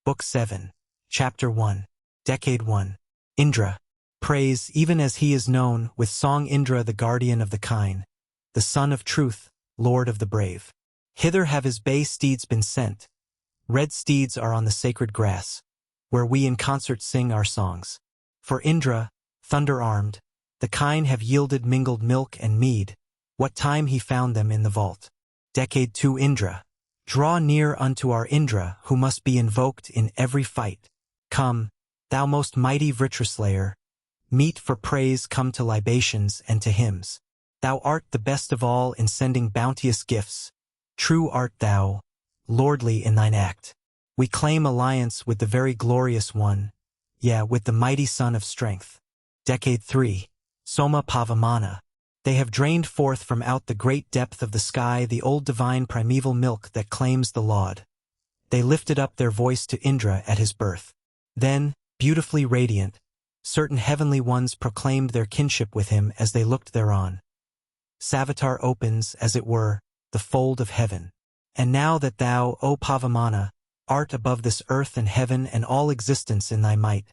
Book 7, Chapter 1, Decade 1. Indra. Praise, even as he is known, with song Indra the guardian of the kine, the son of truth, lord of the brave. Hither have his bay steeds been sent. Red steeds are on the sacred grass, where we in concert sing our songs. For Indra, thunder-armed, the kine have yielded mingled milk and mead, what time he found them in the vault. Decade 2. Indra. Draw near unto our Indra, who must be invoked in every fight. Come, thou most mighty Vritraslayer, meet for praise come to libations and to hymns. Thou art the best of all in sending bounteous gifts. True art thou, lordly in thine act. We claim alliance with the very glorious one, with the mighty son of strength. Decade 3. Soma Pavamana. They have drained forth from out the great depth of the sky the old divine primeval milk that claims the laud. They lifted up their voice to Indra at his birth. Then, beautifully radiant, certain heavenly ones proclaimed their kinship with him as they looked thereon. Savitar opens, as it were, the fold of heaven. And now that thou, O Pavamana, art above this earth and heaven and all existence in thy might,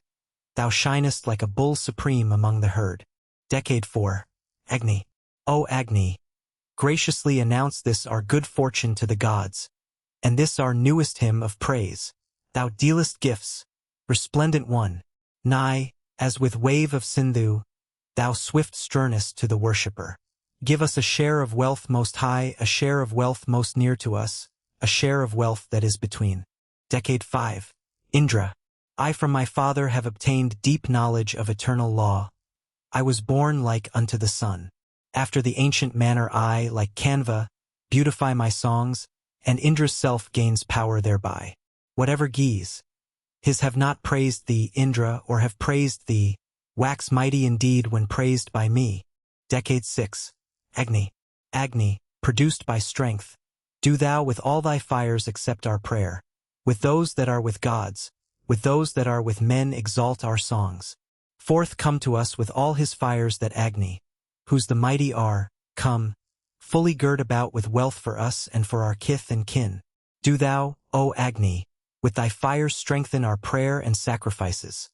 thou shinest like a bull supreme among the herd. Decade 4. Agni. O Agni, graciously announce this our good fortune to the gods, and this our newest hymn of praise. Thou dealest gifts, resplendent one, nigh, as with wave of Sindhu, thou swift sternest to the worshipper. Give us a share of wealth most high, a share of wealth most near to us, a share of wealth that is between. Decade 5. Indra. I from my father have obtained deep knowledge of eternal law. I was born like unto the sun. After the ancient manner I, like Canva, beautify my songs, and Indra's self gains power thereby. Whatever guise his have not praised thee, Indra, or have praised thee, wax mighty indeed when praised by me. Decade 6. Agni. Agni, produced by strength, do thou with all thy fires accept our prayer. With those that are with gods, with those that are with men exalt our songs. Forth come to us with all his fires that Agni, whose the mighty are, come, fully gird about with wealth for us and for our kith and kin. Do thou, O Agni, with thy fires strengthen our prayer and sacrifices.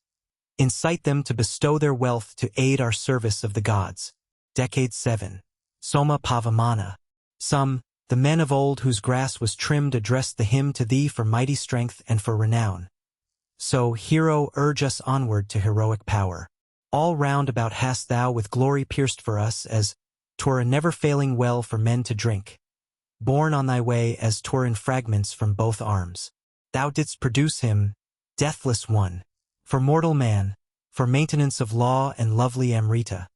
Incite them to bestow their wealth to aid our service of the gods. Decade 7. Soma Pavamana. Some, the men of old whose grass was trimmed addressed the hymn to thee for mighty strength and for renown. So, hero, urge us onward to heroic power. All round about hast thou with glory pierced for us as 'twere a never-failing well for men to drink. Borne on thy way as 'twere in fragments from both arms. Thou didst produce him, deathless one, for mortal man, for maintenance of law and lovely Amrita.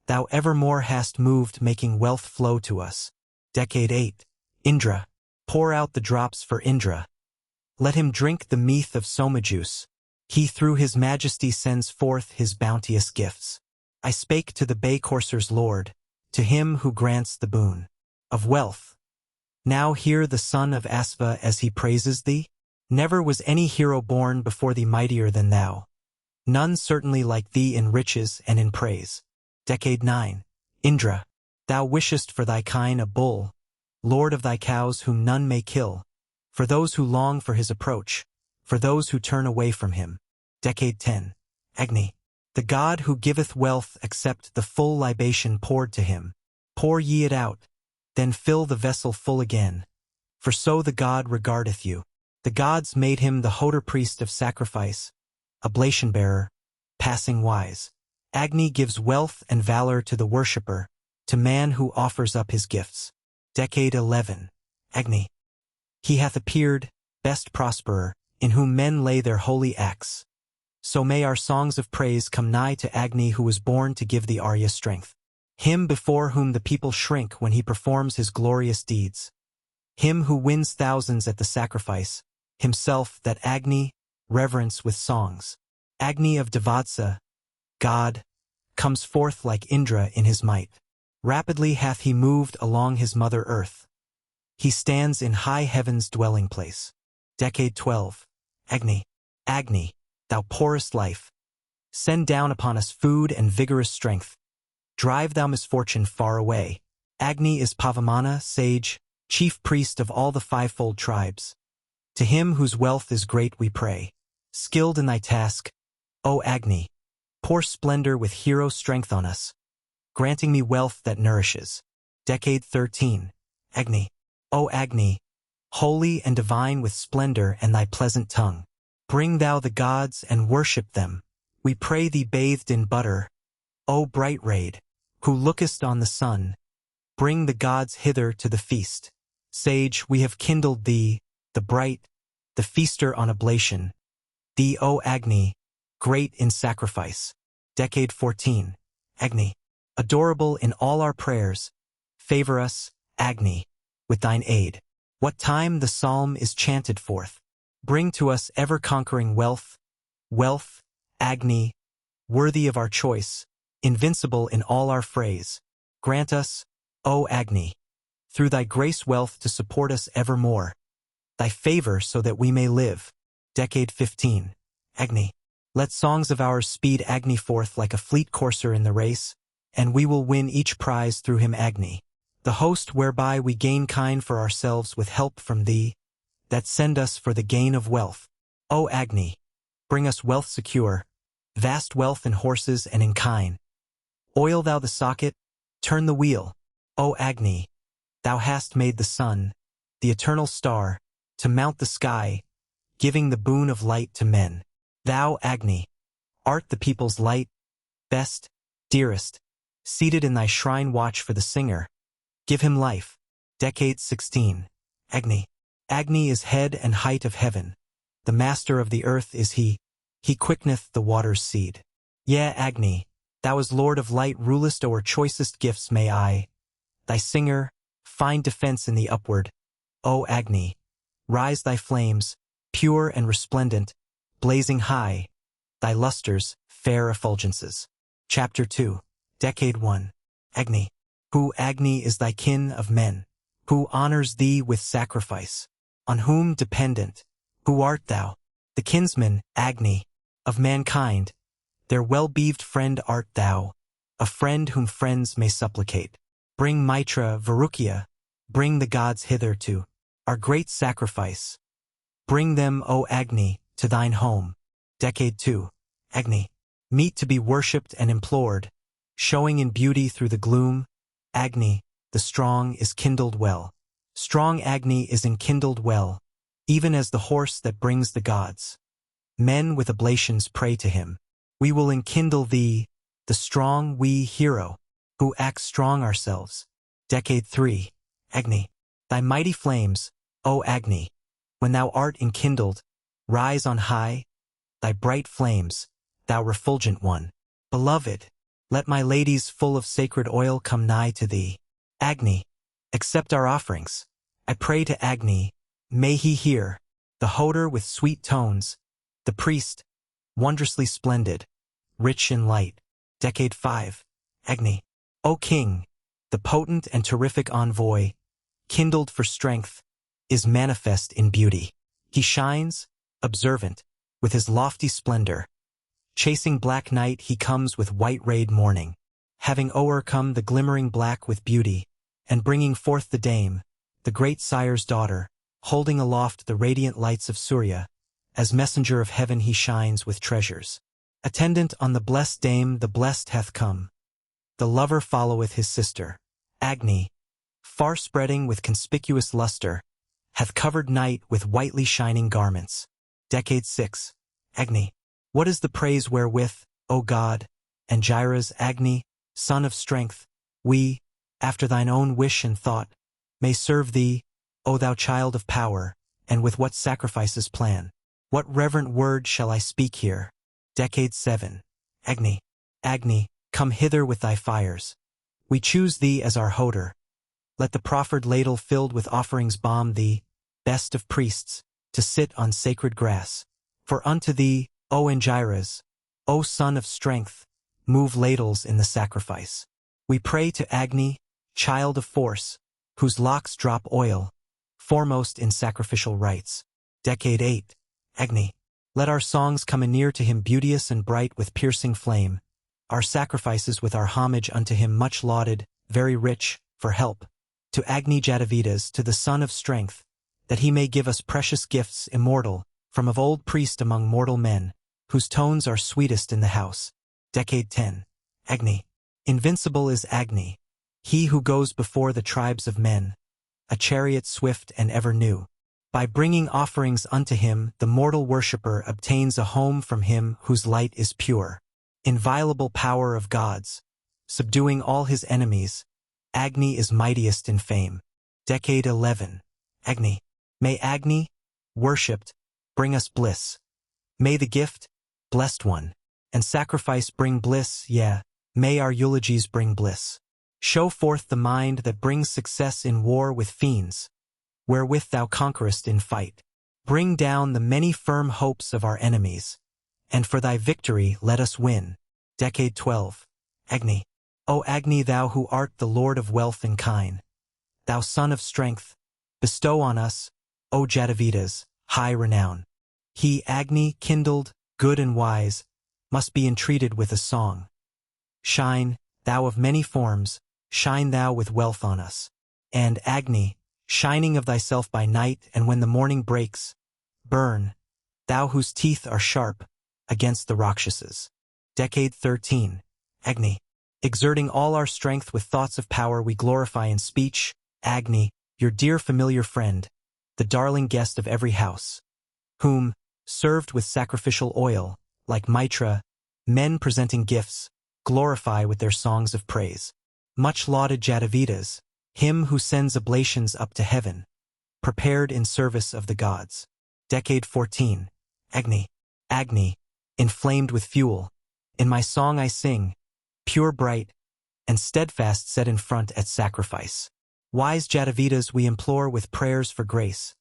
Thou evermore hast moved making wealth flow to us. Decade 8. Indra. Pour out the drops for Indra. Let him drink the meath of Soma juice. He through his majesty sends forth his bounteous gifts. I spake to the bay courser's lord, to him who grants the boon of wealth. Now hear the son of Asva as he praises thee. Never was any hero born before thee mightier than thou. None certainly like thee in riches and in praise. Decade 9. Indra. Thou wishest for thy kine a bull, lord of thy cows whom none may kill, for those who long for his approach, for those who turn away from him. Decade 10. Agni. The god who giveth wealth accept the full libation poured to him. Pour ye it out, then fill the vessel full again. For so the god regardeth you. The gods made him the Hodor priest of sacrifice, oblation-bearer, passing wise. Agni gives wealth and valor to the worshipper, to man who offers up his gifts. Decade 11. Agni. He hath appeared, best prosperer, in whom men lay their holy acts. So may our songs of praise come nigh to Agni who was born to give the Arya strength. Him before whom the people shrink when he performs his glorious deeds. Him who wins thousands at the sacrifice, himself that Agni, reverence with songs. Agni of Devatsa, God, comes forth like Indra in his might. Rapidly hath he moved along his mother earth. He stands in high heaven's dwelling place. Decade 12. Agni. Agni, thou pourest life. Send down upon us food and vigorous strength. Drive thou misfortune far away. Agni is Pavamana, sage, chief priest of all the fivefold tribes. To him whose wealth is great we pray. Skilled in thy task, O Agni, pour splendor with hero strength on us, granting me wealth that nourishes. Decade 13. Agni. O Agni, holy and divine with splendor and thy pleasant tongue. Bring thou the gods and worship them. We pray thee bathed in butter, O bright rayed, who lookest on the sun. Bring the gods hither to the feast. Sage, we have kindled thee, the bright, the feaster on oblation. Thee, O Agni, great in sacrifice. Decade 14. Agni. Adorable in all our prayers, favor us, Agni, with thine aid. What time the psalm is chanted forth, bring to us ever-conquering wealth, wealth, Agni, worthy of our choice, invincible in all our phrase. Grant us, O Agni, through thy grace wealth to support us evermore, thy favor so that we may live. Decade 15. Agni. Let songs of ours speed Agni forth like a fleet courser in the race, and we will win each prize through him Agni. The host whereby we gain kind for ourselves with help from thee, that send us for the gain of wealth. O Agni, bring us wealth secure, vast wealth in horses and in kine. Oil thou the socket, turn the wheel. O Agni, thou hast made the sun, the eternal star, to mount the sky, giving the boon of light to men. Thou, Agni, art the people's light, best, dearest, seated in thy shrine watch for the singer. Give him life. Decade 16. Agni. Agni is head and height of heaven. The master of the earth is he. He quickeneth the water's seed. Yea, Agni, thou as Lord of light rulest o'er choicest gifts may I, thy singer, find defense in the upward. O Agni, rise thy flames, pure and resplendent, blazing high, thy lustres, fair effulgences. Chapter 2. Decade 1. Agni. Who, Agni, is thy kin of men, who honors thee with sacrifice, on whom dependent, who art thou, the kinsman, Agni, of mankind, their well-beaved friend art thou, a friend whom friends may supplicate. Bring Mitra, Varukya, bring the gods hither to our great sacrifice. Bring them, O Agni, to thine home. Decade 2. Agni. Meet to be worshipped and implored, showing in beauty through the gloom. Agni, the strong, is kindled well. Strong Agni is enkindled well, even as the horse that brings the gods. Men with oblations pray to him. We will enkindle thee, the strong we hero, who act strong ourselves. Decade 3. Agni. Thy mighty flames, O Agni, when thou art enkindled, rise on high, thy bright flames, thou refulgent one. Beloved, let my ladies full of sacred oil come nigh to thee. Agni, accept our offerings. I pray to Agni, may he hear, the hodor with sweet tones, the priest, wondrously splendid, rich in light. Decade 5. Agni. O King, the potent and terrific envoy, kindled for strength, is manifest in beauty. He shines, observant, with his lofty splendor. Chasing black night he comes with white-rayed morning, having o'ercome the glimmering black with beauty, and bringing forth the dame, the great sire's daughter, holding aloft the radiant lights of Surya. As messenger of heaven he shines with treasures. Attendant on the blessed dame the blessed hath come. The lover followeth his sister. Agni, far spreading with conspicuous luster, hath covered night with whitely shining garments. Decade 6. Agni. What is the praise wherewith, O God, and Gyra's Agni, son of strength, we, after thine own wish and thought, may serve thee, O thou child of power, and with what sacrifices plan? What reverent word shall I speak here? Decade 7. Agni. Agni, come hither with thy fires. We choose thee as our hodor. Let the proffered ladle filled with offerings balm thee, best of priests, to sit on sacred grass. For unto thee, O Angiras, O son of strength, move ladles in the sacrifice. We pray to Agni, child of force, whose locks drop oil, foremost in sacrificial rites. Decade 8. Agni. Let our songs come anear to him beauteous and bright with piercing flame, our sacrifices with our homage unto him much lauded, very rich, for help. To Agni Jatavidas, to the son of strength, that he may give us precious gifts immortal, from of old priest among mortal men, whose tones are sweetest in the house. Decade 10. Agni. Invincible is Agni, he who goes before the tribes of men, a chariot swift and ever new. By bringing offerings unto him, the mortal worshipper obtains a home from him whose light is pure. Inviolable power of gods, subduing all his enemies, Agni is mightiest in fame. Decade 11. Agni. May Agni, worshipped, bring us bliss. May the gift, blessed one, and sacrifice bring bliss, yeah, may our eulogies bring bliss. Show forth the mind that brings success in war with fiends, wherewith thou conquerest in fight. Bring down the many firm hopes of our enemies, and for thy victory let us win. Decade 12. Agni. O Agni, thou who art the lord of wealth and kine, thou son of strength, bestow on us, O Jatavidas, high renown. He, Agni, kindled, good and wise, must be entreated with a song. Shine, thou of many forms, shine thou with wealth on us. And, Agni, shining of thyself by night and when the morning breaks, burn, thou whose teeth are sharp, against the Rakshasas. Decade 13. Agni. Exerting all our strength with thoughts of power we glorify in speech, Agni, your dear familiar friend, the darling guest of every house, whom, served with sacrificial oil, like Mitra, men presenting gifts, glorify with their songs of praise. Much lauded Jatavidas, him who sends oblations up to heaven, prepared in service of the gods. Decade 14. Agni. Agni, inflamed with fuel, in my song I sing, pure bright, and steadfast set in front at sacrifice. Wise Jatavidas we implore with prayers for grace,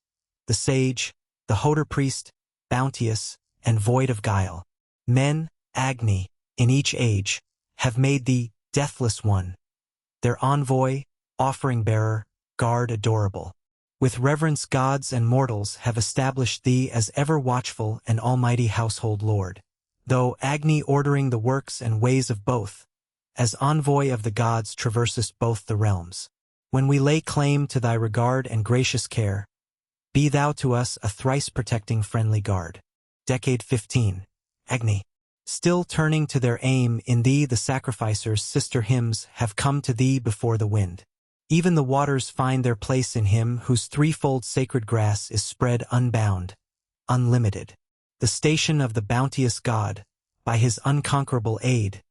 the sage, the Hodar priest, bounteous, and void of guile. Men, Agni, in each age, have made thee, deathless one, their envoy, offering-bearer, guard adorable. With reverence gods and mortals have established thee as ever-watchful and almighty household lord. Though Agni ordering the works and ways of both, as envoy of the gods traversest both the realms. When we lay claim to thy regard and gracious care, be thou to us a thrice-protecting friendly guard. Decade 15. Agni. Still turning to their aim in thee the sacrificers' sister hymns have come to thee before the wind. Even the waters find their place in him whose threefold sacred grass is spread unbound, unlimited. The station of the bounteous god, by his unconquerable aid,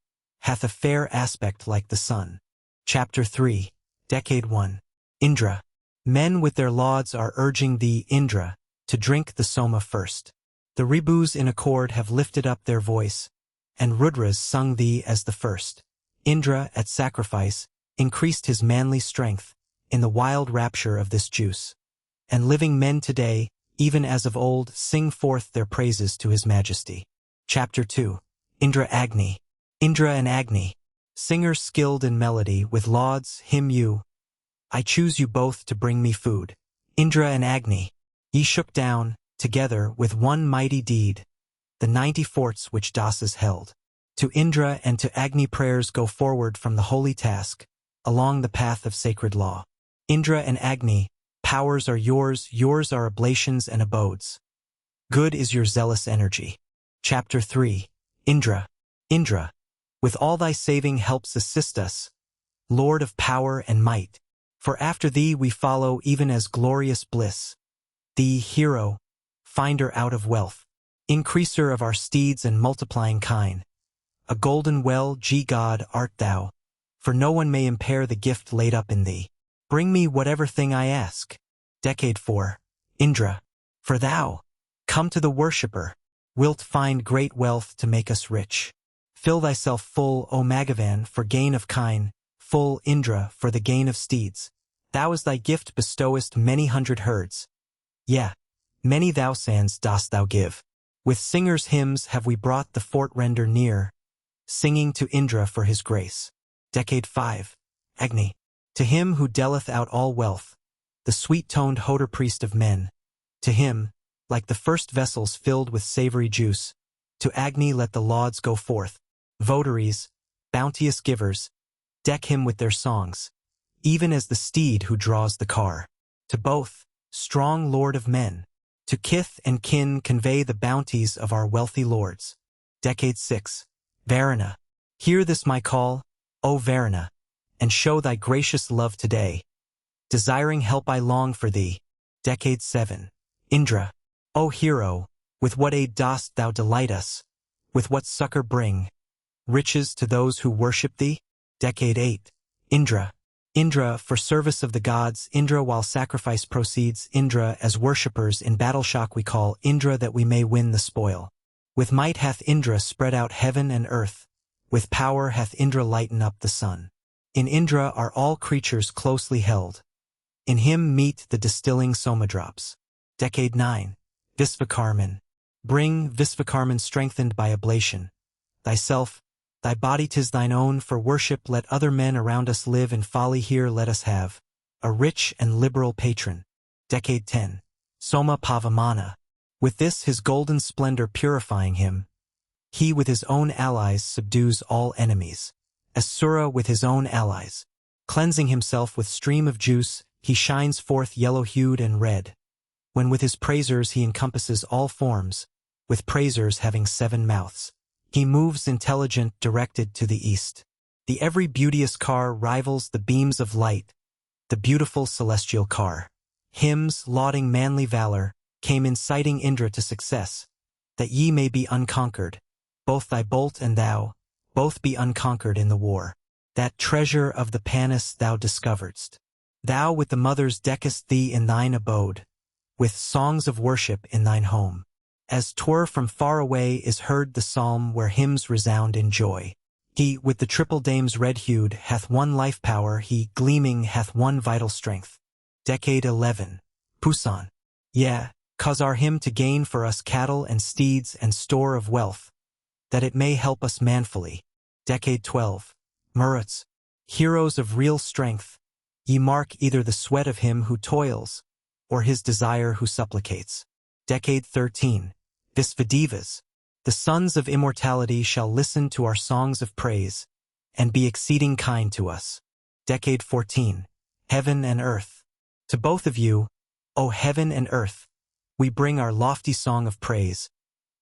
hath a fair aspect like the sun. Chapter 3. Decade 1. Indra. Men with their lauds are urging thee, Indra, to drink the Soma first. The Ribus in accord have lifted up their voice, and Rudras sung thee as the first. Indra, at sacrifice, increased his manly strength, in the wild rapture of this juice. And living men today, even as of old, sing forth their praises to his majesty. Chapter 2. Indra Agni. Indra and Agni, singers skilled in melody, with lauds, hymn you. I choose you both to bring me food. Indra and Agni, ye shook down, together, with one mighty deed, the 90 forts which Dasas held. To Indra and to Agni prayers go forward from the holy task, along the path of sacred law. Indra and Agni, powers are yours are oblations and abodes. Good is your zealous energy. Chapter 3. Indra. Indra, with all thy saving helps assist us, Lord of power and might. For after thee we follow even as glorious bliss. Thee, hero, finder out of wealth, increaser of our steeds and multiplying kine. A golden well, God, art thou, for no one may impair the gift laid up in thee. Bring me whatever thing I ask. Decade 4. Indra. For thou, come to the worshipper, wilt find great wealth to make us rich. Fill thyself full, O Magavan, for gain of kine, full, Indra, for the gain of steeds. Thou as thy gift bestowest many hundred herds. Yea, many thousands dost thou give. With singers' hymns have we brought the fort render near, singing to Indra for his grace. Decade 5. Agni. To him who dealeth out all wealth, the sweet-toned Hodar priest of men, to him, like the first vessels filled with savory juice, to Agni let the lauds go forth. Votaries, bounteous givers, deck him with their songs, even as the steed who draws the car. To both, strong lord of men. To kith and kin convey the bounties of our wealthy lords. Decade 6. Varuna. Hear this my call, O Varuna, and show thy gracious love today. Desiring help I long for thee. Decade 7. Indra. O hero, with what aid dost thou delight us? With what succor bring riches to those who worship thee? Decade 8. Indra. Indra, for service of the gods, Indra while sacrifice proceeds, Indra as worshippers in battle shock we call, Indra that we may win the spoil. With might hath Indra spread out heaven and earth, with power hath Indra lighten up the sun. In Indra are all creatures closely held. In him meet the distilling soma drops. Decade 9. Visvakarman. Bring Visvakarman strengthened by oblation. Thyself, thy body 'tis thine own, for worship let other men around us live, in folly here let us have a rich and liberal patron. Decade 10. Soma Pavamana. With this his golden splendor purifying him, he with his own allies subdues all enemies. Asura with his own allies. Cleansing himself with stream of juice, he shines forth yellow-hued and red. When with his praisers he encompasses all forms, with praisers having 7 mouths. He moves intelligent directed to the east. The every beauteous car rivals the beams of light, the beautiful celestial car. Hymns lauding manly valor came inciting Indra to success, that ye may be unconquered, both thy bolt and thou, both be unconquered in the war. That treasure of the Panis thou discoveredst. Thou with the mothers deckest thee in thine abode, with songs of worship in thine home. As 'twere from far away is heard the psalm where hymns resound in joy. He, with the triple dames red-hued, hath one life power, he, gleaming, hath one vital strength. Decade 11. Pusan. Yea, cause our hymn to gain for us cattle and steeds and store of wealth, that it may help us manfully. Decade 12. Maruts. Heroes of real strength, ye mark either the sweat of him who toils, or his desire who supplicates. Decade 13. Visvadevas. The sons of immortality shall listen to our songs of praise, and be exceeding kind to us. Decade 14. Heaven and earth. To both of you, O heaven and earth, we bring our lofty song of praise,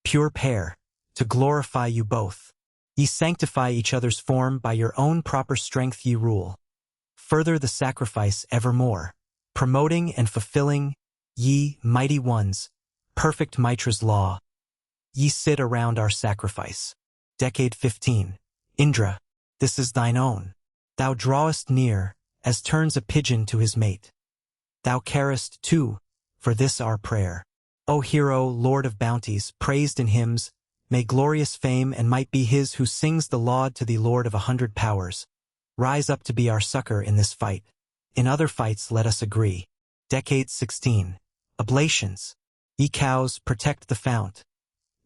pure pair, to glorify you both. Ye sanctify each other's form, by your own proper strength ye rule. Further the sacrifice evermore, promoting and fulfilling, ye, mighty ones, perfect Mitra's law. Ye sit around our sacrifice. Decade 15. Indra, this is thine own. Thou drawest near, as turns a pigeon to his mate. Thou carest, too, for this our prayer. O hero, lord of bounties, praised in hymns, may glorious fame and might be his who sings the laud to thee, Lord of 100 powers. Rise up to be our succor in this fight. In other fights let us agree. Decade 16. Oblations. Ye cows, protect the fount.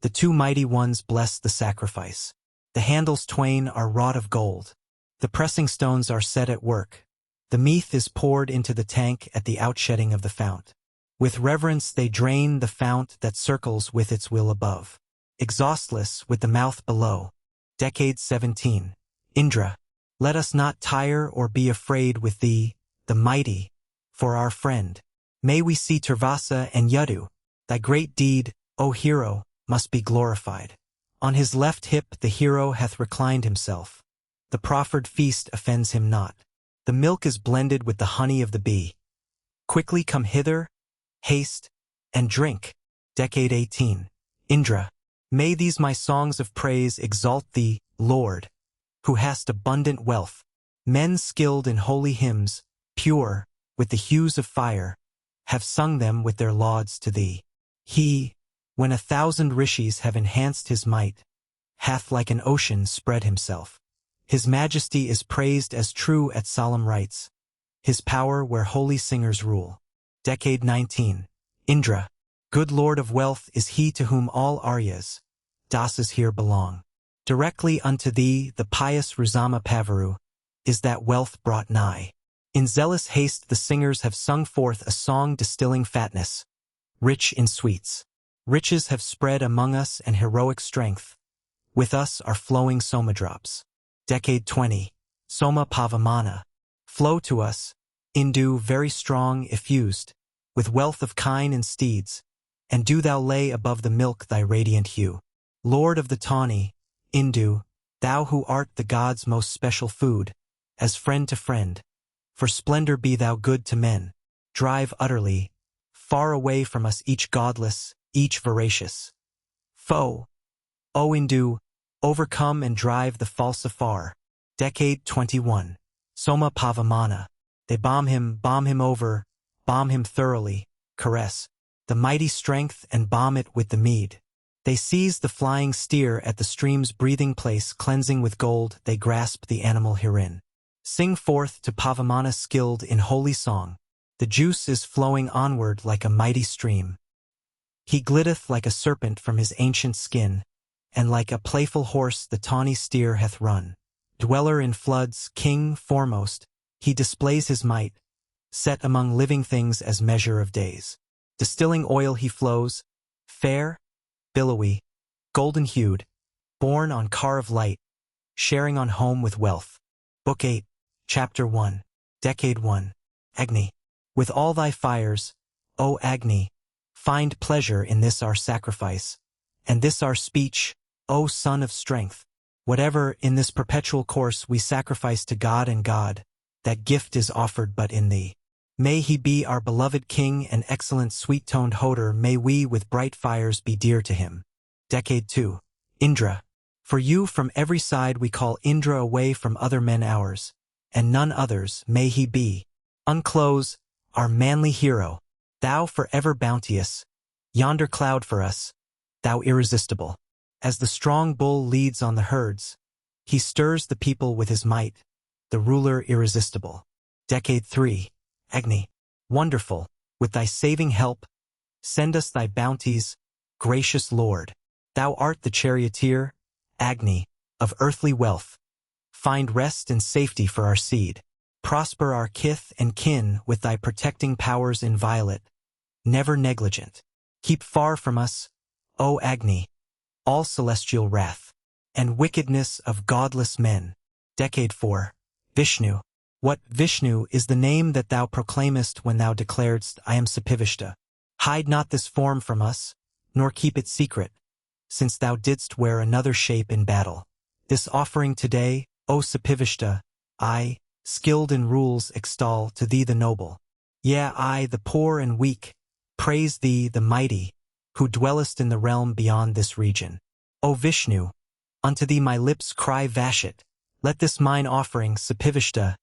The 2 mighty ones bless the sacrifice. The handles twain are wrought of gold. The pressing stones are set at work. The meath is poured into the tank at the outshedding of the fount. With reverence they drain the fount that circles with its will above, exhaustless with the mouth below. Decade 17. Indra. Let us not tire or be afraid with thee, the mighty, for our friend. May we see Turvasa and Yadu. Thy great deed, O hero, must be glorified. On his left hip the hero hath reclined himself. The proffered feast offends him not. The milk is blended with the honey of the bee. Quickly come hither, haste, and drink. Decade 18. Indra. May these my songs of praise exalt thee, Lord, who hast abundant wealth. Men skilled in holy hymns, pure, with the hues of fire, have sung them with their lauds to thee. He, when 1,000 rishis have enhanced his might, hath like an ocean spread himself. His majesty is praised as true at solemn rites, his power where holy singers rule. Decade 19. Indra. Good lord of wealth is he to whom all Aryas, dasas here belong. Directly unto thee, the pious Ruzama Pavaru, is that wealth brought nigh. In zealous haste the singers have sung forth a song distilling fatness, rich in sweets. Riches have spread among us and heroic strength. With us are flowing soma drops. Decade 20. Soma Pavamana. Flow to us, Indu very strong effused, with wealth of kine and steeds, and do thou lay above the milk thy radiant hue. Lord of the tawny, Hindu, thou who art the gods' most special food, as friend to friend, for splendor be thou good to men, drive utterly, far away from us each godless, each voracious foe. O Hindu, overcome and drive the false afar. Decade 21. Soma Pavamana. They bomb him over, bomb him thoroughly, caress the mighty strength and bomb it with the mead. They seize the flying steer at the stream's breathing place, cleansing with gold, they grasp the animal herein. Sing forth to Pavamana skilled in holy song. The juice is flowing onward like a mighty stream. He glitteth like a serpent from his ancient skin, and like a playful horse the tawny steer hath run. Dweller in floods, king foremost, he displays his might, set among living things as measure of days. Distilling oil he flows, fair, billowy, golden-hued, born on car of light, sharing on home with wealth. Book 8, Chapter 1, Decade 1, Agni. With all thy fires, O Agni, find pleasure in this our sacrifice, and this our speech, O Son of Strength. Whatever in this perpetual course we sacrifice to God and God, that gift is offered but in thee. May he be our beloved king and excellent sweet-toned Hodor, may we with bright fires be dear to him. Decade 2. Indra. For you from every side we call Indra away from other men ours, and none others may he be. Unclose, our manly hero, thou forever bounteous, yonder cloud for us, thou irresistible. As the strong bull leads on the herds, he stirs the people with his might, the ruler irresistible. Decade 3. Agni. Wonderful, with thy saving help, send us thy bounties, gracious Lord. Thou art the charioteer, Agni, of earthly wealth. Find rest and safety for our seed. Prosper our kith and kin with thy protecting powers inviolate, never negligent. Keep far from us, O Agni, all celestial wrath, and wickedness of godless men. Decade 4. Vishnu. What Vishnu is the name that thou proclaimest when thou declaredst, I am Sapivishta. Hide not this form from us, nor keep it secret, since thou didst wear another shape in battle. This offering today, O Sapivishta, I, skilled in rules, extol to thee the noble. Yea, I, the poor and weak, praise thee, the mighty, who dwellest in the realm beyond this region. O Vishnu, unto thee my lips cry Vashit. Let this mine offering, Sapivishta,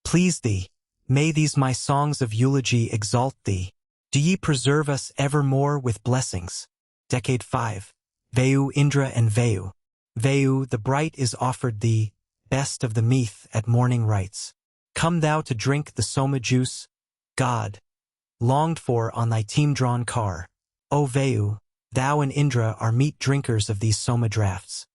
please thee. May these my songs of eulogy exalt thee. Do ye preserve us evermore with blessings. Decade 5. Vayu, Indra and Vayu. Vayu, the bright is offered thee, best of the meath at morning rites. Come thou to drink the soma juice, God, longed for on thy team-drawn car. O Vayu, thou and Indra are meet drinkers of these soma draughts.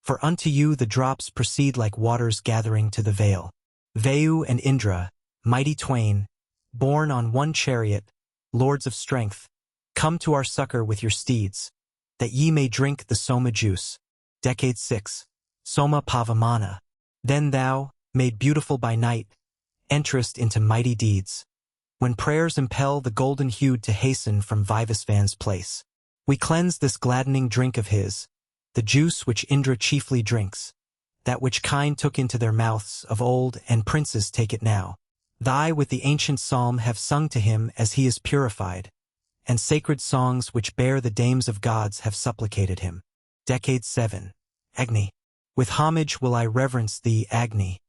For unto you the drops proceed like waters gathering to the vale. Vayu and Indra, mighty twain, born on one chariot, lords of strength, come to our succor with your steeds, that ye may drink the soma juice. Decade 6. Soma Pavamana. Then thou, made beautiful by night, enterest into mighty deeds, when prayers impel the golden-hued to hasten from Vivasvan's place. We cleanse this gladdening drink of his, the juice which Indra chiefly drinks, that which kine took into their mouths of old, and princes take it now. Thy with the ancient psalm have sung to him as he is purified, and sacred songs which bear the dames of gods have supplicated him. Decade 7. Agni. With homage will I reverence thee, Agni,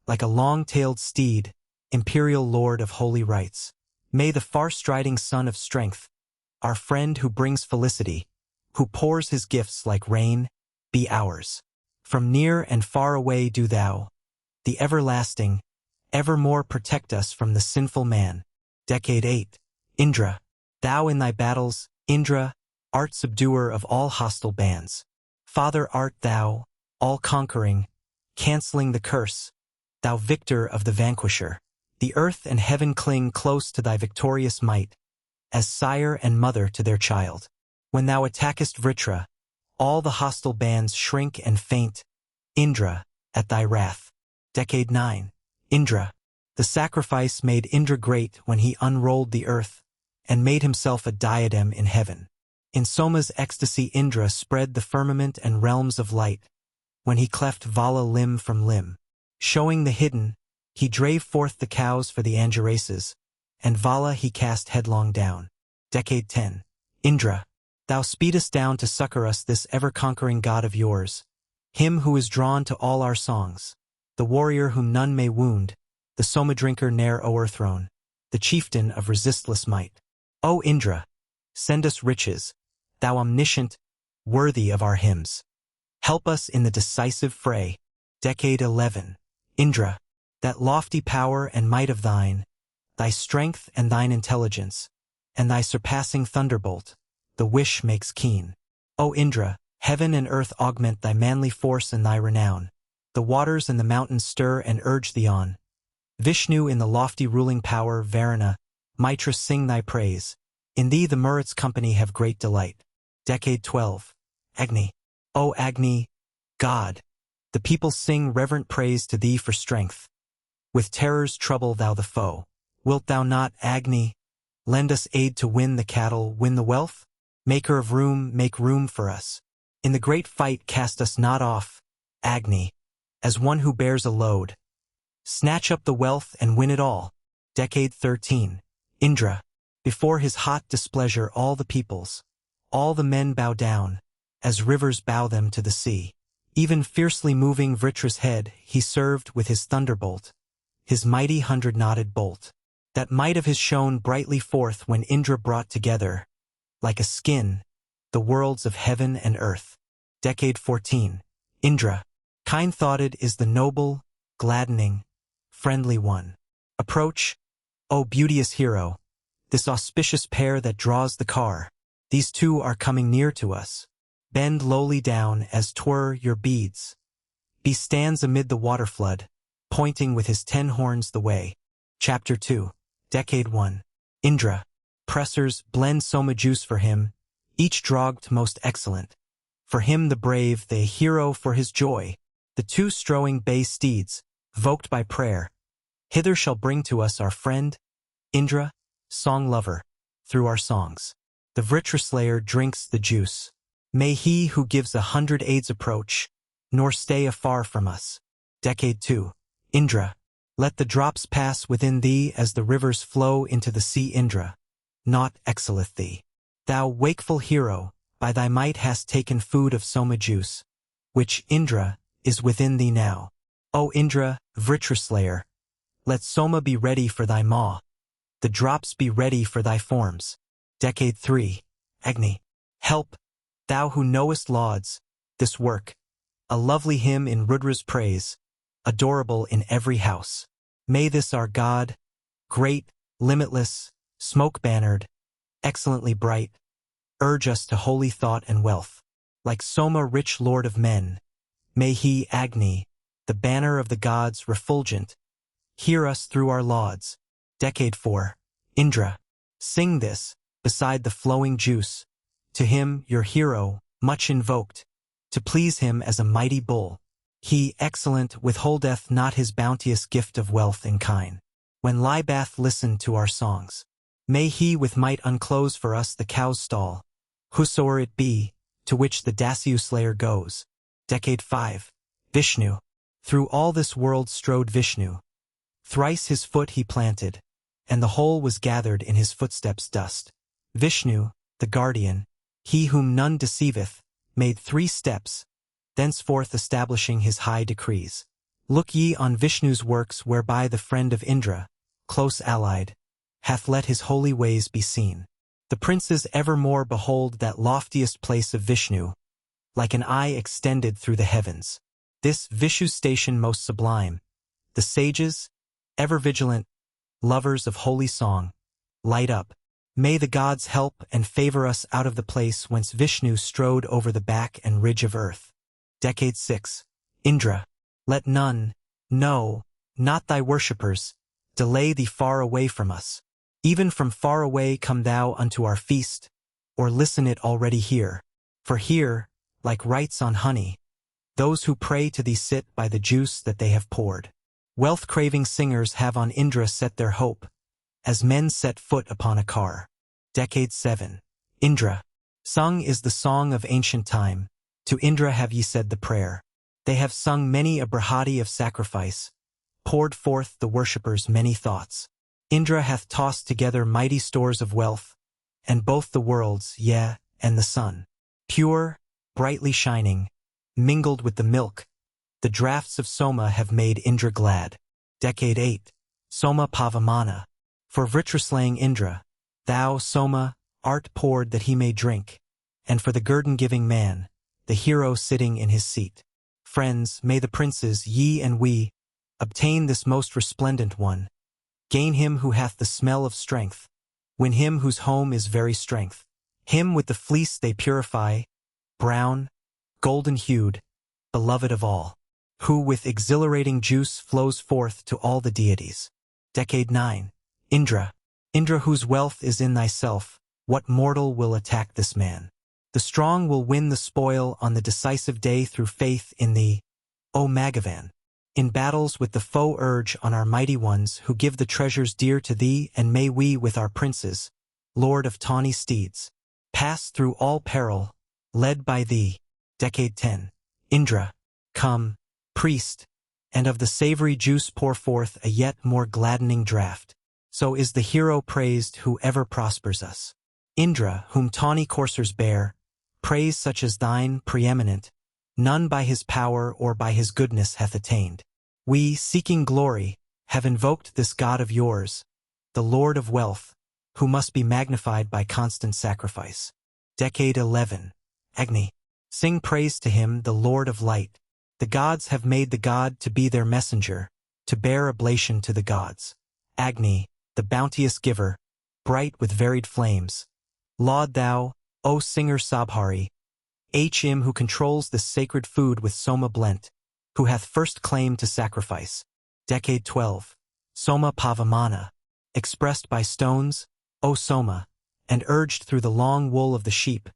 like a long-tailed steed, imperial lord of holy rites. May the far-striding son of strength, our friend who brings felicity, who pours his gifts like rain, be ours. From near and far away do thou, the everlasting, evermore protect us from the sinful man. Decade 8. Indra. Thou in thy battles, Indra, art subduer of all hostile bands. Father art thou, all-conquering, cancelling the curse, thou victor of the vanquisher. The earth and heaven cling close to thy victorious might, as sire and mother to their child. When thou attackest Vritra, all the hostile bands shrink and faint, Indra, at thy wrath. Decade 9. Indra. The sacrifice made Indra great when he unrolled the earth, and made himself a diadem in heaven. In Soma's ecstasy Indra spread the firmament and realms of light, when he cleft Vala limb from limb. Showing the hidden, he drave forth the cows for the Angiraces, and Vala he cast headlong down. Decade 10. Indra, thou speedest down to succor us, this ever-conquering god of yours, him who is drawn to all our songs, the warrior whom none may wound, the Soma-drinker ne'er o'erthrown, the chieftain of resistless might. O Indra, send us riches, thou omniscient, worthy of our hymns. Help us in the decisive fray. Decade 11. Indra, that lofty power and might of thine, thy strength and thine intelligence, and thy surpassing thunderbolt, the wish makes keen. O Indra, heaven and earth augment thy manly force and thy renown. The waters and the mountains stir and urge thee on. Vishnu in the lofty ruling power, Varuna, Mitra sing thy praise. In thee the Murats company have great delight. Decade 12. Agni. O Agni, God, the people sing reverent praise to thee for strength. With terrors trouble thou the foe. Wilt thou not, Agni, lend us aid to win the cattle, win the wealth? Maker of room, make room for us. In the great fight cast us not off, Agni, as one who bears a load. Snatch up the wealth and win it all. Decade 13. Indra, before his hot displeasure all the peoples, all the men bow down, as rivers bow them to the sea. Even fiercely moving Vritra's head he served with his thunderbolt, his mighty hundred-knotted bolt. That might of his shone brightly forth when Indra brought together, like a skin, the worlds of heaven and earth. Decade 14. Indra, kind-thoughted is the noble, gladdening, friendly one. Approach, O beauteous hero, this auspicious pair that draws the car. These two are coming near to us. Bend lowly down as 'twere your beads. He stands amid the waterflood, pointing with his 10 horns the way. Chapter 2. Decade 1. Indra, pressers blend Soma juice for him, each drogged most excellent. For him the brave, the hero for his joy, the 2 strowing bay steeds, voked by prayer. Hither shall bring to us our friend, Indra, song-lover, through our songs. The Vritra-slayer drinks the juice. May he who gives 100 aids approach, nor stay afar from us. Decade 2. Indra, let the drops pass within thee as the rivers flow into the sea. Indra, naught excelleth thee. Thou wakeful hero, by thy might hast taken food of Soma juice, which, Indra, is within thee now. O Indra, Vritra-slayer, let Soma be ready for thy maw. The drops be ready for thy forms. Decade 3. Agni, help, thou who knowest lauds, this work, a lovely hymn in Rudra's praise, adorable in every house. May this our God, great, limitless, smoke-bannered, excellently bright, urge us to holy thought and wealth. Like Soma, rich lord of men, may he, Agni, the banner of the gods refulgent, hear us through our lauds. Decade 4. Indra, sing this, beside the flowing juice, to him, your hero, much invoked, to please him as a mighty bull. He, excellent, withholdeth not his bounteous gift of wealth in kine. When Libath listened to our songs, may he with might unclose for us the cow's stall, whosoe'er it be, to which the Dasyu-slayer goes. Decade 5. Vishnu, through all this world strode Vishnu. Thrice his foot he planted, and the whole was gathered in his footsteps' dust. Vishnu, the guardian, he whom none deceiveth, made 3 steps, thenceforth establishing his high decrees. Look ye on Vishnu's works whereby the friend of Indra, close allied, hath let his holy ways be seen. The princes evermore behold that loftiest place of Vishnu, like an eye extended through the heavens. This Vishu's station most sublime. The sages, ever vigilant, lovers of holy song, light up. May the gods help and favor us out of the place whence Vishnu strode over the back and ridge of earth. Decade 6. Indra, let none, no, not thy worshippers, delay thee far away from us. Even from far away come thou unto our feast, or listen it already here. For here, like rites on honey, those who pray to thee sit by the juice that they have poured. Wealth-craving singers have on Indra set their hope, as men set foot upon a car. Decade 7. Indra. Sung is the song of ancient time. To Indra have ye said the prayer. They have sung many a brahati of sacrifice, poured forth the worshippers many thoughts. Indra hath tossed together mighty stores of wealth, and both the worlds, yea, and the sun. Pure, brightly shining, mingled with the milk, the draughts of Soma have made Indra glad. Decade 8. Soma Pavamana. For Vritraslaying Indra, thou, Soma, art poured that he may drink, and for the guerdon-giving man, the hero sitting in his seat. Friends, may the princes, ye and we, obtain this most resplendent one, gain him who hath the smell of strength, win him whose home is very strength, him with the fleece they purify, brown, golden-hued, beloved of all, who with exhilarating juice flows forth to all the deities. Decade 9. Indra. Indra, whose wealth is in thyself, what mortal will attack this man? The strong will win the spoil on the decisive day through faith in thee, O Magavan. In battles with the foe urge on our mighty ones who give the treasures dear to thee, and may we with our princes, Lord of tawny steeds, pass through all peril, led by thee. Decade 10. Indra. Come, priest, and of the savory juice pour forth a yet more gladdening draught. So is the hero praised who ever prospers us. Indra, whom tawny coursers bear, praise such as thine, preeminent, none by his power or by his goodness hath attained. We, seeking glory, have invoked this god of yours, the Lord of wealth, who must be magnified by constant sacrifice. Decade 11. Agni. Sing praise to him, the Lord of light. The gods have made the god to be their messenger, to bear oblation to the gods. Agni, the bounteous giver, bright with varied flames. Laud thou, O singer Sabhari, him who controls this sacred food with Soma blent, who hath first claim to sacrifice. Decade 12. Soma Pavamana. Expressed by stones, O Soma, and urged through the long wool of the sheep,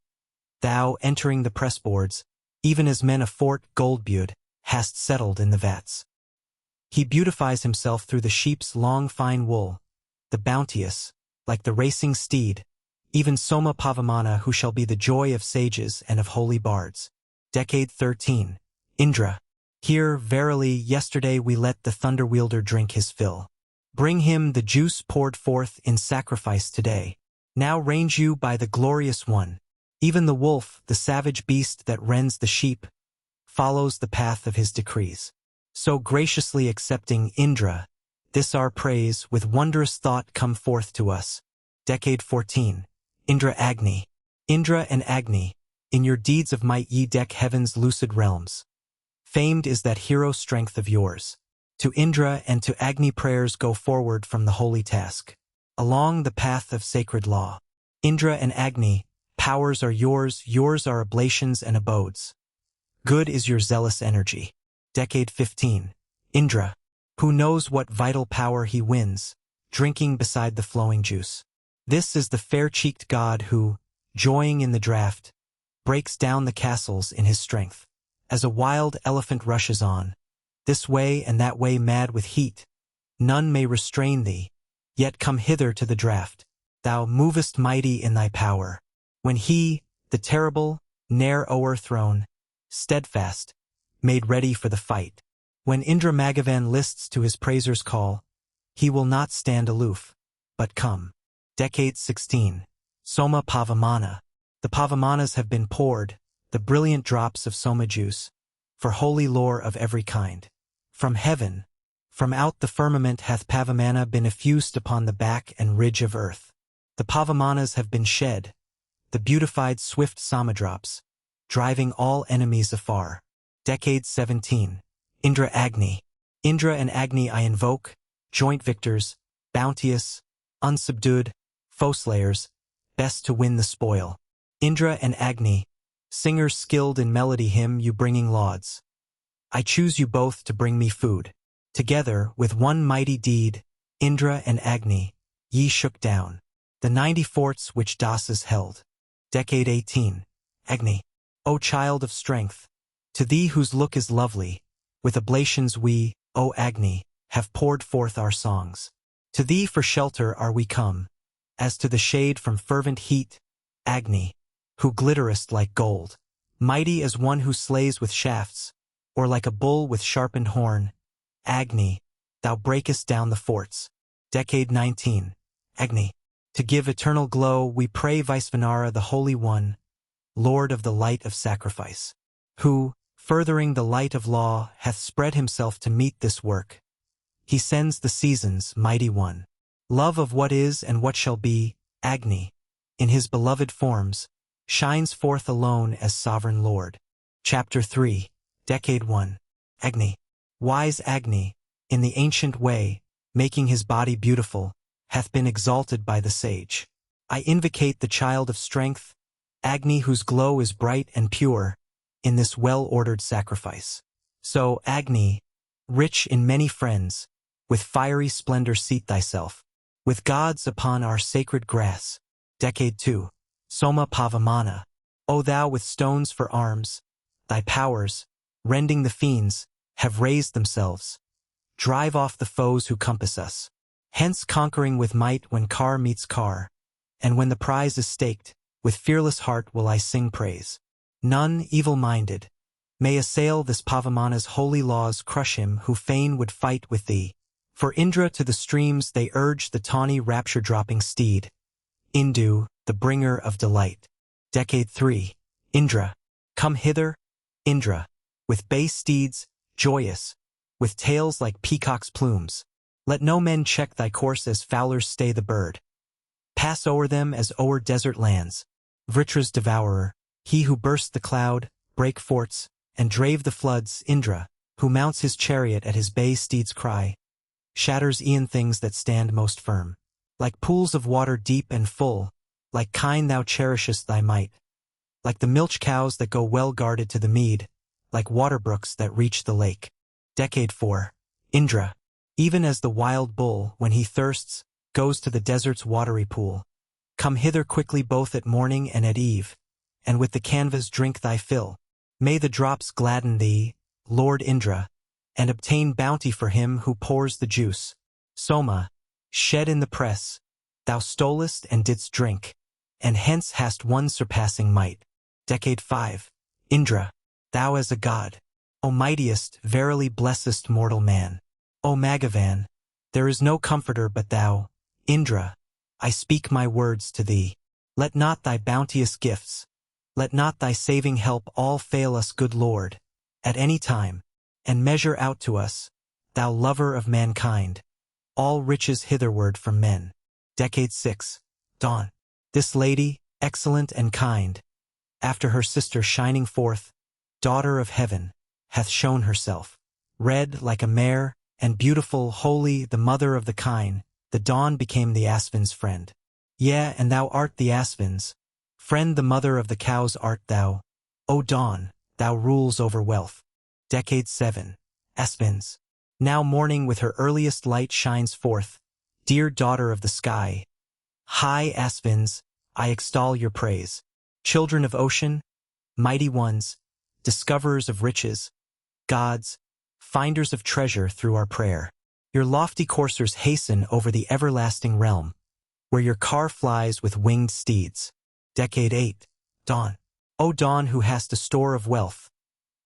thou, entering the pressboards, even as men a fort gold-bued, hast settled in the vats. He beautifies himself through the sheep's long fine wool, the bounteous, like the racing steed, even Soma Pavamana, who shall be the joy of sages and of holy bards. Decade 13. Indra. Here, verily, yesterday we let the thunder-wielder drink his fill. Bring him the juice poured forth in sacrifice today. Now range you by the glorious one. Even the wolf, the savage beast that rends the sheep, follows the path of his decrees. So graciously accepting Indra, this our praise with wondrous thought come forth to us. Decade 14. Indra Agni. Indra and Agni, in your deeds of might ye deck heaven's lucid realms. Famed is that hero strength of yours. To Indra and to Agni prayers go forward from the holy task, along the path of sacred law. Indra and Agni, powers are yours are oblations and abodes. Good is your zealous energy. Decade 15. Indra, who knows what vital power he wins, drinking beside the flowing juice. This is the fair-cheeked god who, joying in the draught, breaks down the castles in his strength. As a wild elephant rushes on, this way and that way mad with heat, none may restrain thee, yet come hither to the draught. Thou movest mighty in thy power. When he, the terrible, ne'er o'erthrown, steadfast, made ready for the fight. When Indra Magavan lists to his praisers' call, he will not stand aloof, but come. Decade 16. Soma Pavamana. The Pavamanas have been poured, the brilliant drops of Soma juice, for holy lore of every kind. From heaven, from out the firmament hath Pavamana been effused upon the back and ridge of earth. The Pavamanas have been shed, the beautified swift Somadrops, driving all enemies afar. Decade 17. Indra Agni. Indra and Agni I invoke, joint victors, bounteous, unsubdued, foe-slayers, best to win the spoil. Indra and Agni, singers skilled in melody hymn you bringing lauds. I choose you both to bring me food. Together, with one mighty deed, Indra and Agni, ye shook down the 90 forts which Dasas held. Decade 18. Agni. O child of strength, to thee whose look is lovely, with oblations we, O Agni, have poured forth our songs. To thee for shelter are we come, As to the shade from fervent heat, Agni, who glitterest like gold. Mighty as one who slays with shafts, or like a bull with sharpened horn. Agni, thou breakest down the forts. Decade 19. Agni. To give eternal glow, we pray Vaisvanara the Holy One, Lord of the light of sacrifice, who, furthering the light of law, hath spread himself to meet this work. He sends the seasons, mighty one. Love of what is and what shall be, Agni, in his beloved forms, shines forth alone as sovereign Lord. Chapter 3. Decade 1. Agni. Wise Agni, in the ancient way, making his body beautiful, hath been exalted by the sage. I invocate the child of strength, Agni whose glow is bright and pure, in this well-ordered sacrifice. So, Agni, rich in many friends, with fiery splendor seat thyself, with gods upon our sacred grass. Decade 2. Soma Pavamana. O thou with stones for arms, thy powers, rending the fiends, have raised themselves. Drive off the foes who compass us. Hence conquering with might when car meets car, and when the prize is staked, with fearless heart will I sing praise. None, evil-minded, may assail this Pavamana's holy laws, crush him who fain would fight with thee. For Indra to the streams they urge the tawny rapture-dropping steed. Indu, the bringer of delight. Decade 3. Indra. Come hither, Indra, with bay steeds, joyous, with tails like peacock's plumes. Let no men check thy course as fowlers stay the bird. Pass o'er them as o'er desert lands. Vritra's devourer, he who burst the cloud, break forts, and drave the floods, Indra, who mounts his chariot at his bay steed's cry, shatters e'en things that stand most firm. Like pools of water deep and full, like kine thou cherishest thy might. Like the milch cows that go well guarded to the mead, like water brooks that reach the lake. Decade 4. Indra. Even as the wild bull, when he thirsts, goes to the desert's watery pool. Come hither quickly both at morning and at eve, and with the canvas drink thy fill. May the drops gladden thee, Lord Indra, and obtain bounty for him who pours the juice. Soma, shed in the press, thou stolest and didst drink, and hence hast won surpassing might. Decade 5. Indra. Thou as a god, O mightiest, verily blessest mortal man. O Magavan, there is no comforter but thou, Indra. I speak my words to thee. Let not thy bounteous gifts, let not thy saving help all fail us, good Lord, at any time, and measure out to us, thou lover of mankind, all riches hitherward from men. Decade 6. Dawn. This lady, excellent and kind, after her sister shining forth, daughter of heaven, hath shown herself, red like a mare, and beautiful, holy, the mother of the kine. The dawn became the aspen's friend. Yea, and thou art the aspen's friend, the mother of the cows art thou. O dawn, thou rules over wealth. Decade 7. Aspens. Now morning with her earliest light shines forth, dear daughter of the sky. High aspens, I extol your praise. Children of ocean, mighty ones, discoverers of riches, gods, finders of treasure through our prayer. Your lofty coursers hasten over the everlasting realm, where your car flies with winged steeds. Decade 8. Dawn. O dawn who hast a store of wealth,